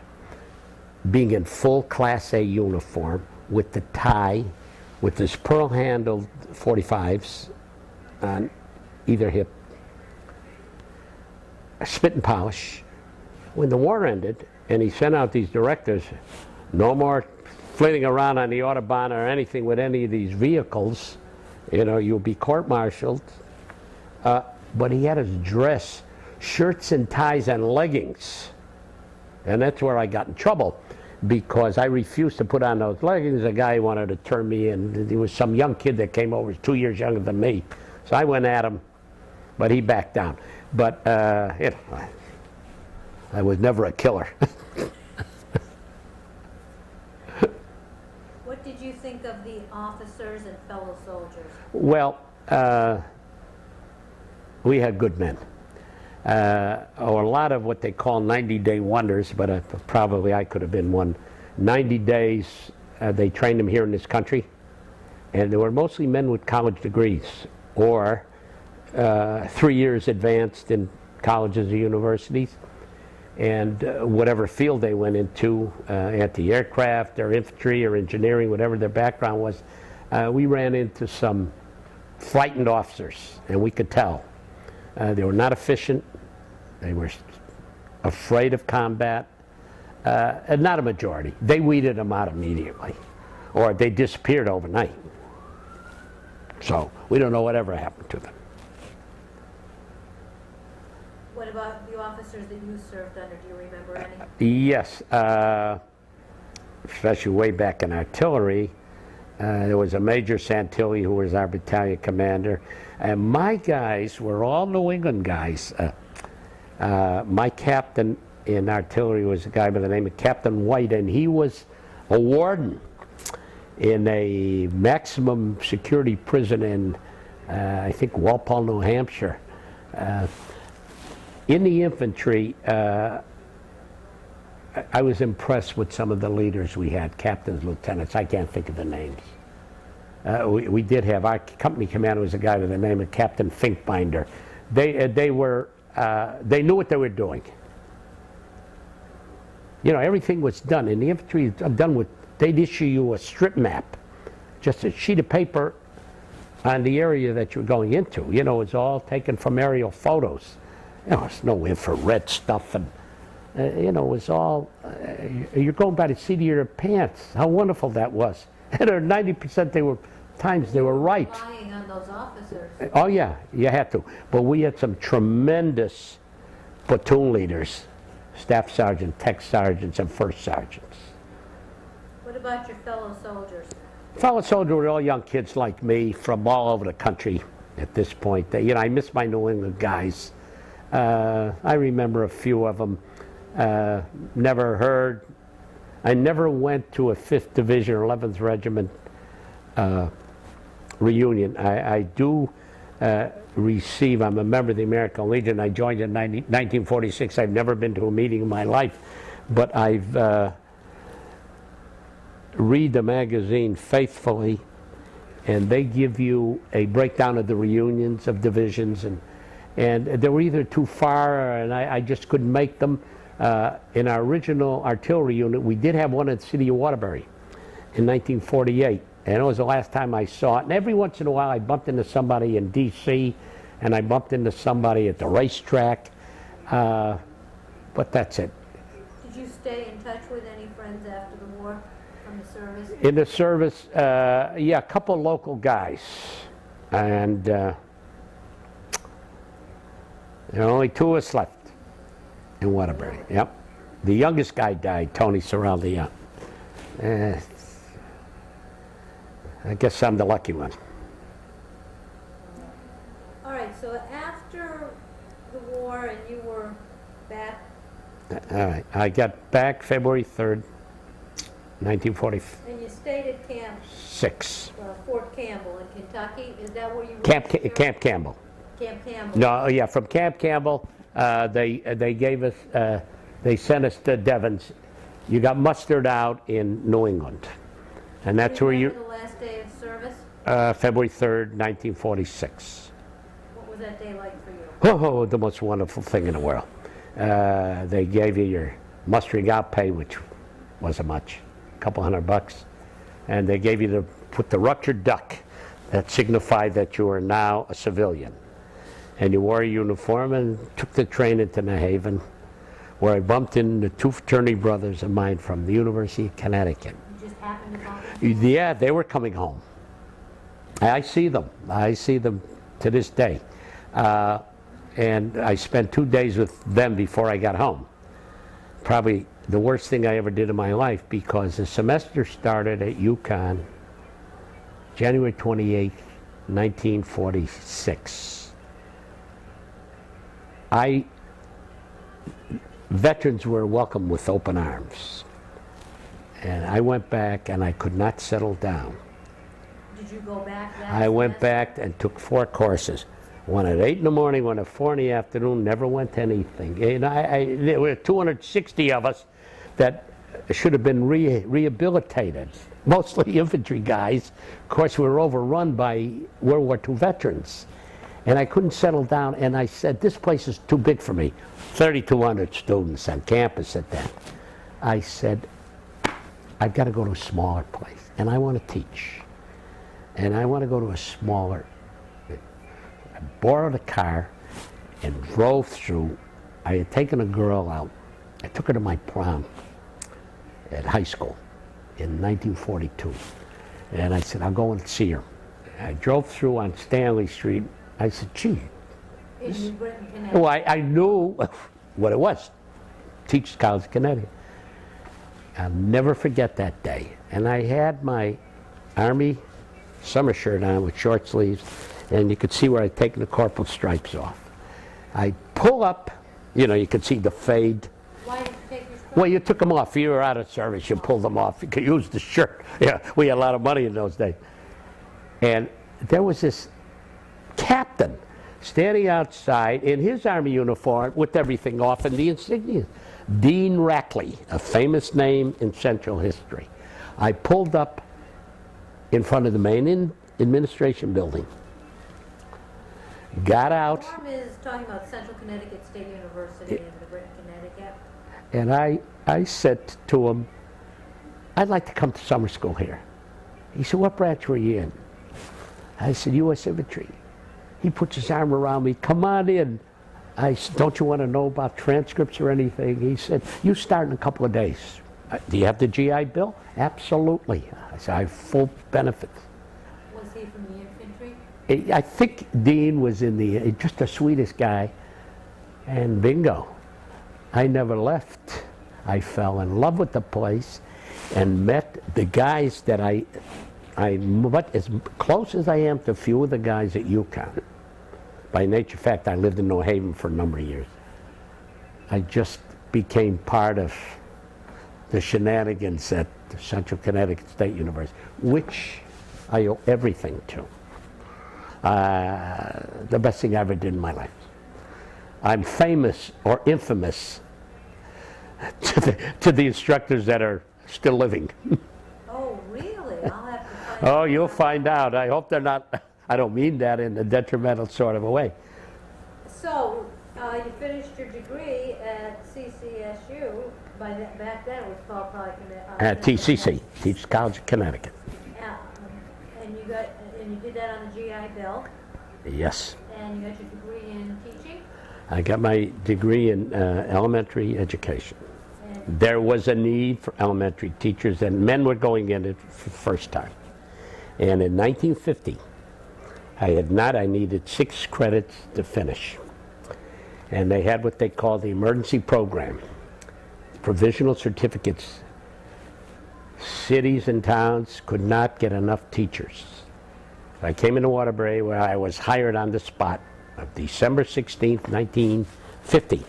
being in full Class A uniform, with the tie, with his pearl-handled .45s on either hip, spit and polish. When the war ended, and he sent out these directives, no more flitting around on the Autobahn or anything with any of these vehicles, you know, you'll be court-martialed. But he had his dress, shirts and ties and leggings. And that's where I got in trouble, because I refused to put on those leggings. A guy wanted to turn me in. There was some young kid that came over, 2 years younger than me. So I went at him, but he backed down. But you know, I was never a killer. What did you think of the officers and fellow soldiers? Well, we had good men. Or a lot of what they call 90-day wonders, but probably I could have been one. 90 days, they trained them here in this country, and they were mostly men with college degrees, or 3 years advanced in colleges or universities, and whatever field they went into, anti-aircraft or infantry or engineering, whatever their background was, we ran into some frightened officers, and we could tell. They were not efficient. They were afraid of combat. And not a majority. They weeded them out immediately, or they disappeared overnight. So we don't know whatever happened to them. What about the officers that you served under? Do you remember any? Yes, especially way back in artillery. There was a Major Santilli who was our battalion commander. And my guys were all New England guys. My captain in artillery was a guy by the name of Captain White, and he was a warden in a maximum security prison in, I think, Walpole, New Hampshire. In the infantry, I was impressed with some of the leaders we had, captains, lieutenants. I can't think of the names. We did have, our company commander was a guy by the name of Captain Finkbinder. They knew what they were doing. You know, everything was done. In the infantry, done with, they'd issue you a strip map, just a sheet of paper on the area that you're going into. You know, it's all taken from aerial photos. You know, it's no infrared stuff, and you know, it was all, you're going by the seat of your pants. How wonderful that was. And 90% they were right. Relying on those officers. Oh yeah, you had to. But we had some tremendous platoon leaders, staff sergeant, tech sergeants, and first sergeants. What about your fellow soldiers? Fellow soldiers were all young kids like me from all over the country at this point. You know, I miss my New England guys. I remember a few of them. Never heard. I never went to a 5th Division or 11th Regiment reunion. I do receive, I'm a member of the American Legion. I joined in 1946. I've never been to a meeting in my life, but I've read the magazine faithfully, and they give you a breakdown of the reunions of divisions, and they were either too far, and I just couldn't make them. In our original artillery unit, we did have one at the city of Waterbury in 1948, and it was the last time I saw it. And every once in a while I bumped into somebody in D.C., and I bumped into somebody at the racetrack, but that's it. Did you stay in touch with any friends after the war from the service? In the service, yeah, a couple of local guys, and there are only 2 of us left in Waterbury. Yep. The youngest guy died, Tony Serraldi. I guess I'm the lucky one. All right, so after the war and you were back. All right, I got back February 3rd, 1946. And you stayed at Camp Fort Campbell in Kentucky. Is that where you were? Camp Campbell. Camp Campbell. No, yeah, from Camp Campbell, they gave us, they sent us to Devens. You got mustered out in New England, and that's where you. The last day of service. February 3rd, 1946. What was that day like for you? Oh, the most wonderful thing in the world. They gave you your mustering out pay, which wasn't much, a couple $100, and they gave you to put the ruptured duck that signified that you are now a civilian. And you wore a uniform and took the train into New Haven, where I bumped into two fraternity brothers of mine from the University of Connecticut. You just happened to bump into them? Yeah, they were coming home. I see them to this day. And I spent 2 days with them before I got home. Probably the worst thing I ever did in my life, because the semester started at UConn January 28th, 1946. Veterans were welcomed with open arms. And I went back and I could not settle down. Did you go back that I went semester? back and took 4 courses. One at 8 in the morning, one at 4 in the afternoon, never went to anything. And there were 260 of us that should have been rehabilitated, mostly infantry guys. Of course, we were overrun by World War II veterans. And I couldn't settle down, and I said, this place is too big for me. 3,200 students on campus at that. I said, I've got to go to a smaller place, and I want to teach. And I want to go to a smaller. I borrowed a car and drove through. I had taken a girl out. I took her to my prom at high school in 1942. And I said, I'll go and see her. I drove through on Stanley Street. I said, gee. In New Britain, Connecticut. Well, I knew what it was. Teachers College of Connecticut. I'll never forget that day. And I had my Army summer shirt on with short sleeves, and you could see where I'd taken the corporal stripes off. I pull up, you could see the fade. Why did you take your stripes? Well, you took them off. You were out of service. You pulled them off. You could use the shirt. Yeah, we had a lot of money in those days. And there was this captain standing outside in his Army uniform with everything off and the insignia. Dean Rackley, a famous name in Central history. I pulled up in front of the main administration building, got out. The form is talking about Central Connecticut State University in New Britain, Connecticut. And I said to him, I'd like to come to summer school here. He said, what branch were you in? I said, U.S. Infantry. He puts his arm around me, come on in. I said, don't you want to know about transcripts or anything? He said, you start in a couple of days. Do you have the GI Bill? Absolutely. I said, I have full benefits. Was he from the infantry? I think Dean was in the, just the sweetest guy. And bingo, I never left. I fell in love with the place and met the guys that but as close as I am to a few of the guys at UConn. By nature of fact, I lived in New Haven for a number of years. I just became part of the shenanigans at the Central Connecticut State University, which I owe everything to. The best thing I ever did in my life. I'm famous or infamous to the instructors that are still living. Oh, really? I'll have to find Oh, out. you'll find out. I hope they're not, I don't mean that in a detrimental sort of a way. So, you finished your degree at CCSU. Back then it was called probably At TCC, Teachers College of Connecticut. And you did that on the GI Bill. Yes. And you got your degree in teaching. I got my degree in elementary education. And There was a need for elementary teachers, and men were going in it for the first time. And in 1950, I needed 6 credits to finish. And they had what they called the emergency program, provisional certificates. Cities and towns could not get enough teachers. I came into Waterbury, where I was hired on the spot of December 16th, 1950.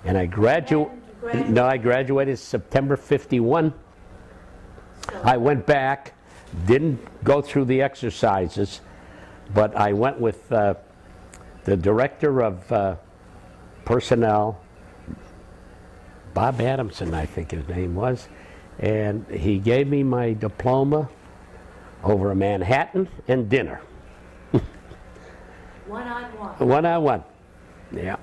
And I graduated September 51. I went back, didn't go through the exercises, but I went with the director of personnel, Bob Adamson, I think his name was, and he gave me my diploma over a Manhattan and dinner. One-on-one. One-on-one, yeah.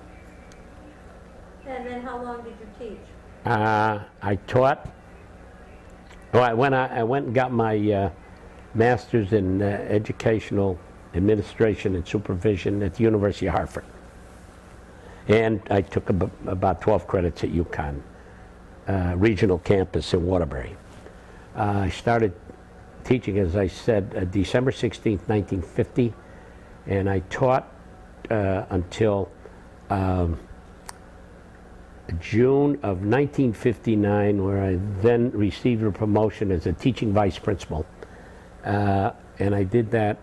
And then how long did you teach? I taught. Oh, I went and got my master's in educational administration and supervision at the University of Hartford. And I took about 12 credits at UConn, regional campus in Waterbury. I started teaching, as I said, December 16th, 1950, and I taught until June of 1959, where I then received a promotion as a teaching vice principal. And I did that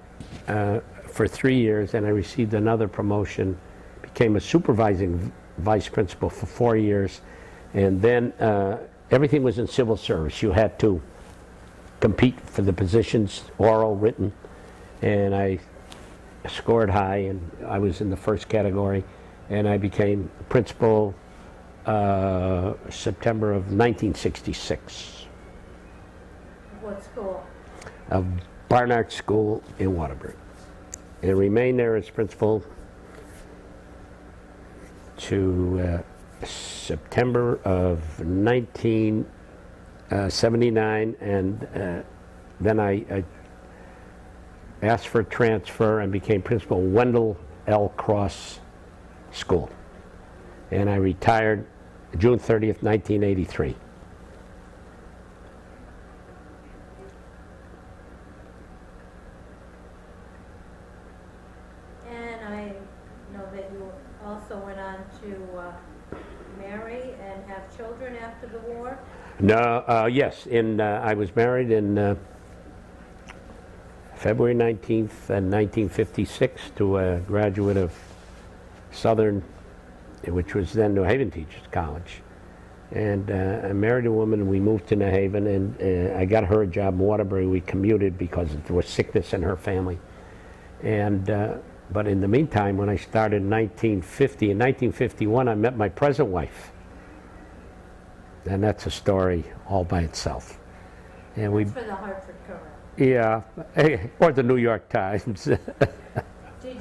for 3 years, and I received another promotion, became a supervising vice principal for 4 years, and then everything was in civil service. You had to compete for the positions, oral, written, and I scored high, and I was in the first category, and I became principal September of 1966. What school? Of Barnard School in Waterbury, and remained there as principal to September of 1979, and then I asked for a transfer and became principal Wendell L. Cross School, and I retired June 30th, 1983. And I know that you also went on to marry and have children after the war? No, yes, I was married in February 19th, 1956 to a graduate of Southern, which was then New Haven Teachers College. And I married a woman, and we moved to New Haven, and I got her a job in Waterbury. We commuted because there was sickness in her family. And but in the meantime, when I started in 1950, in 1951, I met my present wife. And that's a story all by itself. And That's for the Hartford Courant. Yeah, or the New York Times. Did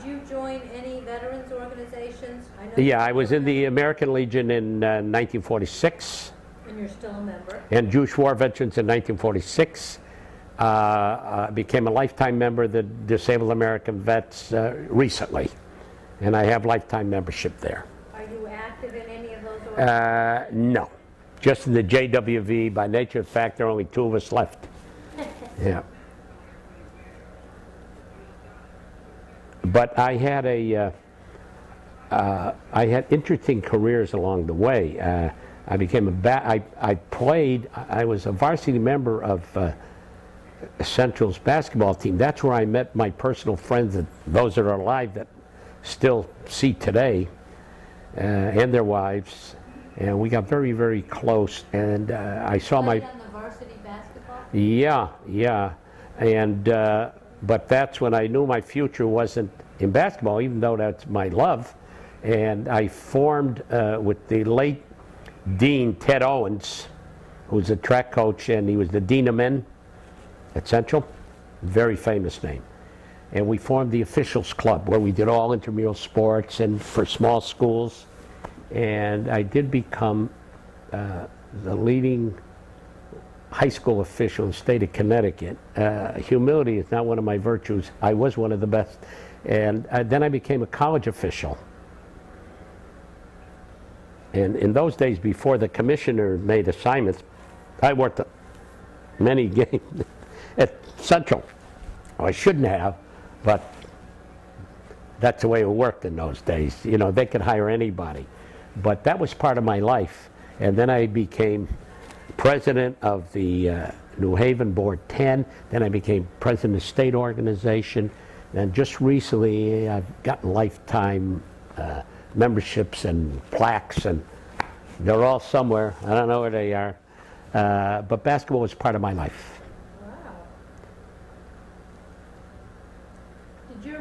you join any veterans organizations? I know Yeah, I was in the American Legion in 1946. And you're still a member? And Jewish War Veterans in 1946. Became a lifetime member of the Disabled American Vets recently. And I have lifetime membership there. Are you active in any of those organizations? No, just in the JWV. By nature of fact, there are only 2 of us left. Yeah. But I had I had interesting careers along the way. I became I was a varsity member of Central's basketball team. That's where I met my personal friends, those that are alive that still see today, and their wives. And we got very, very close. And I saw on the varsity basketball? Yeah. And but that's when I knew my future wasn't in basketball, even though that's my love. And I formed with the late Dean Ted Owens, who was a track coach, and he was the Dean of Men at Central, very famous name. And we formed the Officials Club, where we did all intramural sports and for small schools. And I did become the leading high school official in the state of Connecticut. Humility is not one of my virtues. I was one of the best. And then I became a college official. And in those days, before the commissioner made assignments, I worked many games at Central. Well, I shouldn't have, but that's the way it worked in those days. You know, they could hire anybody. But that was part of my life. And then I became president of the New Haven Board 10. Then I became president of the state organization. And just recently, I've gotten lifetime memberships and plaques, and they're all somewhere. I don't know where they are. But basketball was part of my life.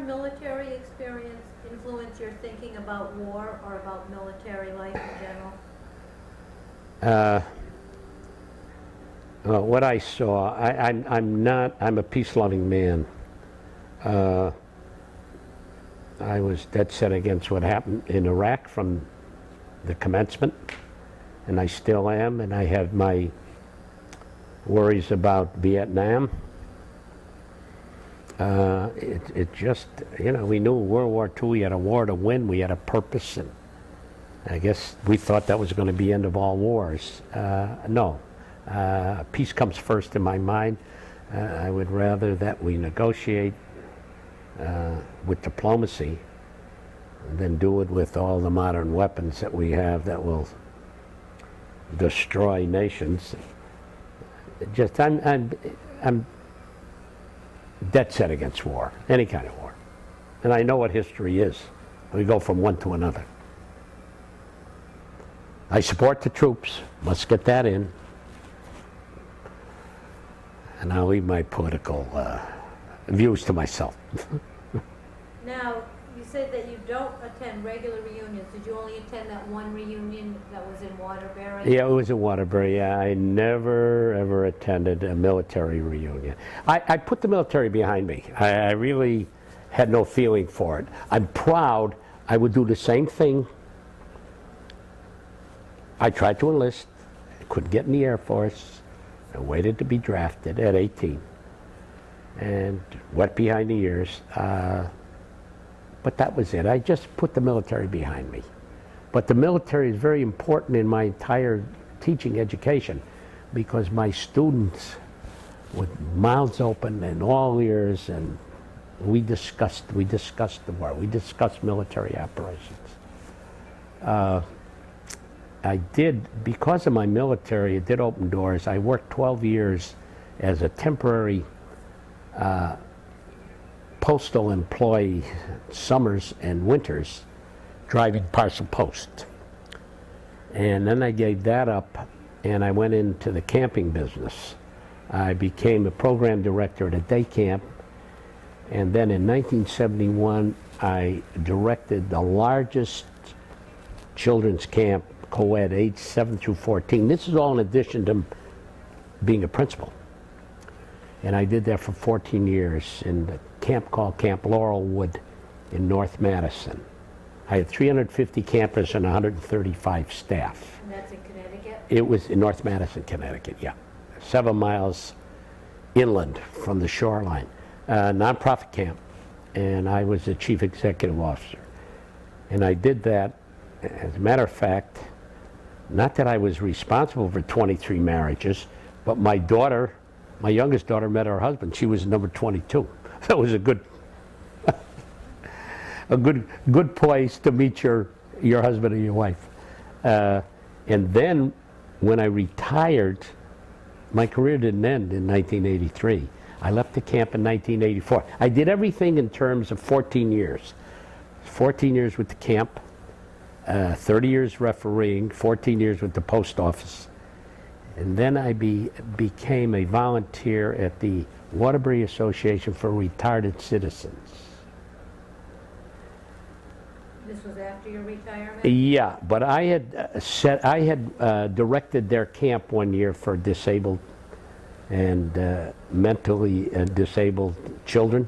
military experience influence your thinking about war or about military life in general? Well, what I saw, I'm a peace-loving man. I was dead set against what happened in Iraq from the commencement, and I still am, and I have my worries about Vietnam. It just, you know, we knew World War II, we had a war to win, we had a purpose, and I guess we thought that was going to be the end of all wars. No. Peace comes first in my mind. I would rather that we negotiate with diplomacy than do it with all the modern weapons that we have that will destroy nations. Just, I'm dead set against war, any kind of war. And I know what history is. We go from one to another. I support the troops. Let's get that in. And I'll leave my political views to myself. Now, you said that you don't attend regular reunions. Did you only attend that one reunion that was in Waterbury? Yeah, it was in Waterbury. Yeah, I never, ever attended a military reunion. I put the military behind me. I really had no feeling for it. I'm proud. I would do the same thing. I tried to enlist. I couldn't get in the Air Force. I waited to be drafted at 18 and wet behind the ears. But that was it. I just put the military behind me. But the military is very important in my entire teaching education because my students with mouths open and all ears, and we discussed the war. We discussed military operations. I did, because of my military, it did open doors. I worked 12 years as a temporary postal employee, summers and winters, driving parcel post. And then I gave that up, and I went into the camping business. I became a program director at a day camp, and then in 1971, I directed the largest children's camp, co-ed, age 7 through 14. This is all in addition to being a principal. And I did that for 14 years in the camp called Camp Laurelwood in North Madison. I had 350 campers and 135 staff. And that's in Connecticut? It was in North Madison, Connecticut, yeah. 7 miles inland from the shoreline. Nonprofit camp. And I was the chief executive officer. And I did that, as a matter of fact, not that I was responsible for 23 marriages, but my daughter, my youngest daughter, met her husband. She was number 22. That was a good, good place to meet your husband and your wife. And then, when I retired, my career didn't end in 1983. I left the camp in 1984. I did everything in terms of 14 years. 14 years with the camp. 30 years refereeing, 14 years with the post office. And then I became a volunteer at the Waterbury Association for Retired Citizens. This was after your retirement? Yeah, but I had directed their camp one year for disabled and mentally disabled children.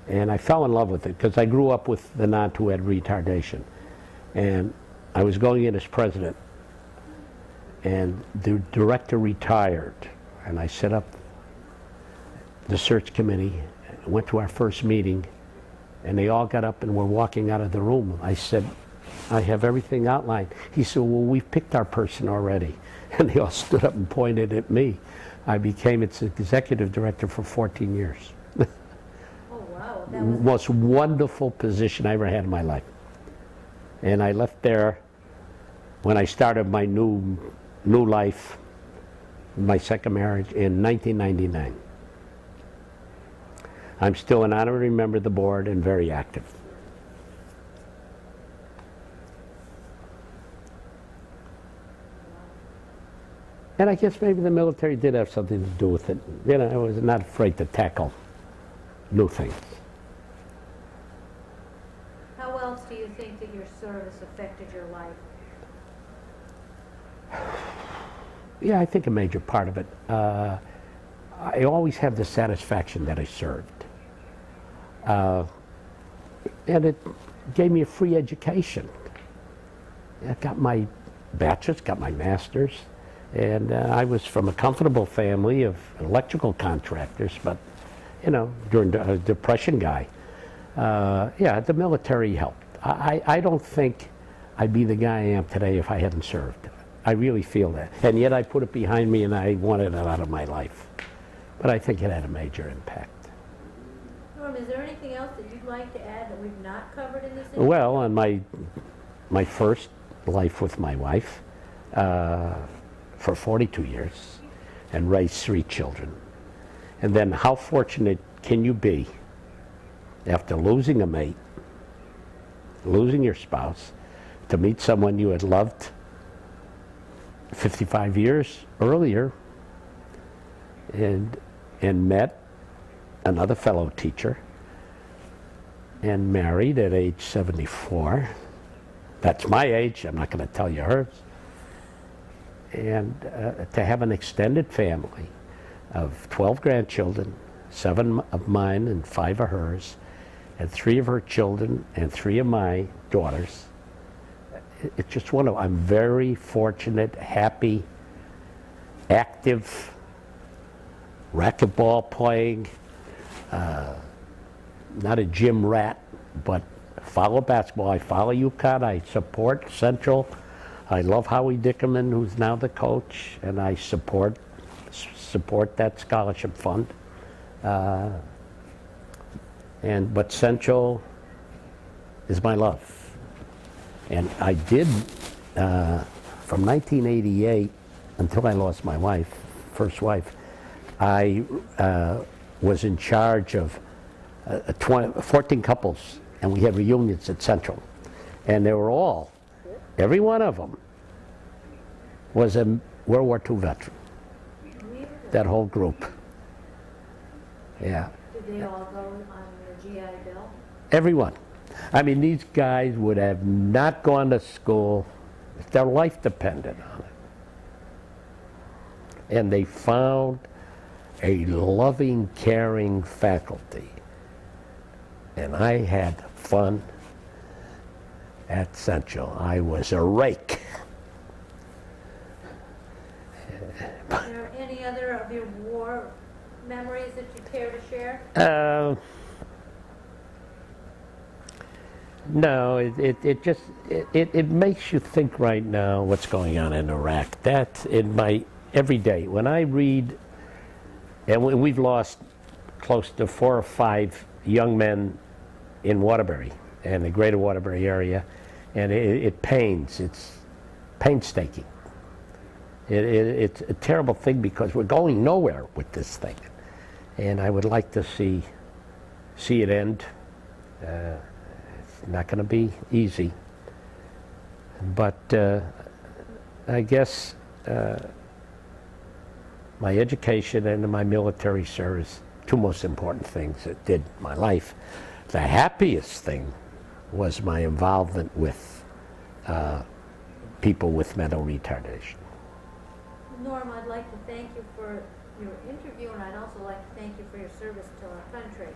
And I fell in love with it because I grew up with the aunt who had retardation. And I was going in as president, and the director retired, and I set up the search committee, went to our first meeting, and they all got up and were walking out of the room. I said, I have everything outlined. He said, well, we've picked our person already. And they all stood up and pointed at me. I became its executive director for 14 years. Oh, wow. That was most wonderful position I ever had in my life. And I left there when I started my new life, my second marriage, in 1999. I'm still an honorary member of the board and very active. And I guess maybe the military did have something to do with it. You know, I was not afraid to tackle new things. else do you think that your service affected your life? Yeah, I think a major part of it. I always have the satisfaction that I served. And it gave me a free education. I got my bachelor's, got my master's, and I was from a comfortable family of electrical contractors, but, you know, during the Depression guy. Yeah, the military helped. I don't think I'd be the guy I am today if I hadn't served. I really feel that. And yet I put it behind me and I wanted it out of my life. But I think it had a major impact. Norm, is there anything else that you'd like to add that we've not covered in this interview? Well, on my first life with my wife for 42 years and raised 3 children. And then how fortunate can you be after losing a mate, losing your spouse, to meet someone you had loved 55 years earlier and met another fellow teacher and married at age 74. That's my age, I'm not going to tell you hers. And to have an extended family of 12 grandchildren, 7 of mine and 5 of hers, and 3 of her children and 3 of my daughters. It's just one of, I'm very fortunate, happy, active, racquetball playing, not a gym rat, but follow basketball. I follow UConn, I support Central. I love Howie Dickerman, who's now the coach, and I support that scholarship fund. But Central is my love. And I did, from 1988 until I lost my wife, first wife, I was in charge of 14 couples, and we had reunions at Central. And they were all, every one of them, was a World War II veteran. That whole group. Yeah. Did they all go on the GI Bill? Everyone. I mean, these guys would have not gone to school if their life depended on it. And they found a loving, caring faculty. And I had fun at Central. I was a rake. Are there any other of your war memories that you care to share? No, it makes you think right now what's going on in Iraq. That's in my every day. When I read, and we've lost close to 4 or 5 young men in Waterbury and the greater Waterbury area, and it pains. It's painstaking. It's a terrible thing because we're going nowhere with this thing, and I would like to see it end. It's not going to be easy, but I guess my education and my military service, 2 most important things that did my life. The happiest thing was my involvement with people with mental retardation. Norm, I'd like to thank you for your interview, and I'd also like to thank you for your service to our country.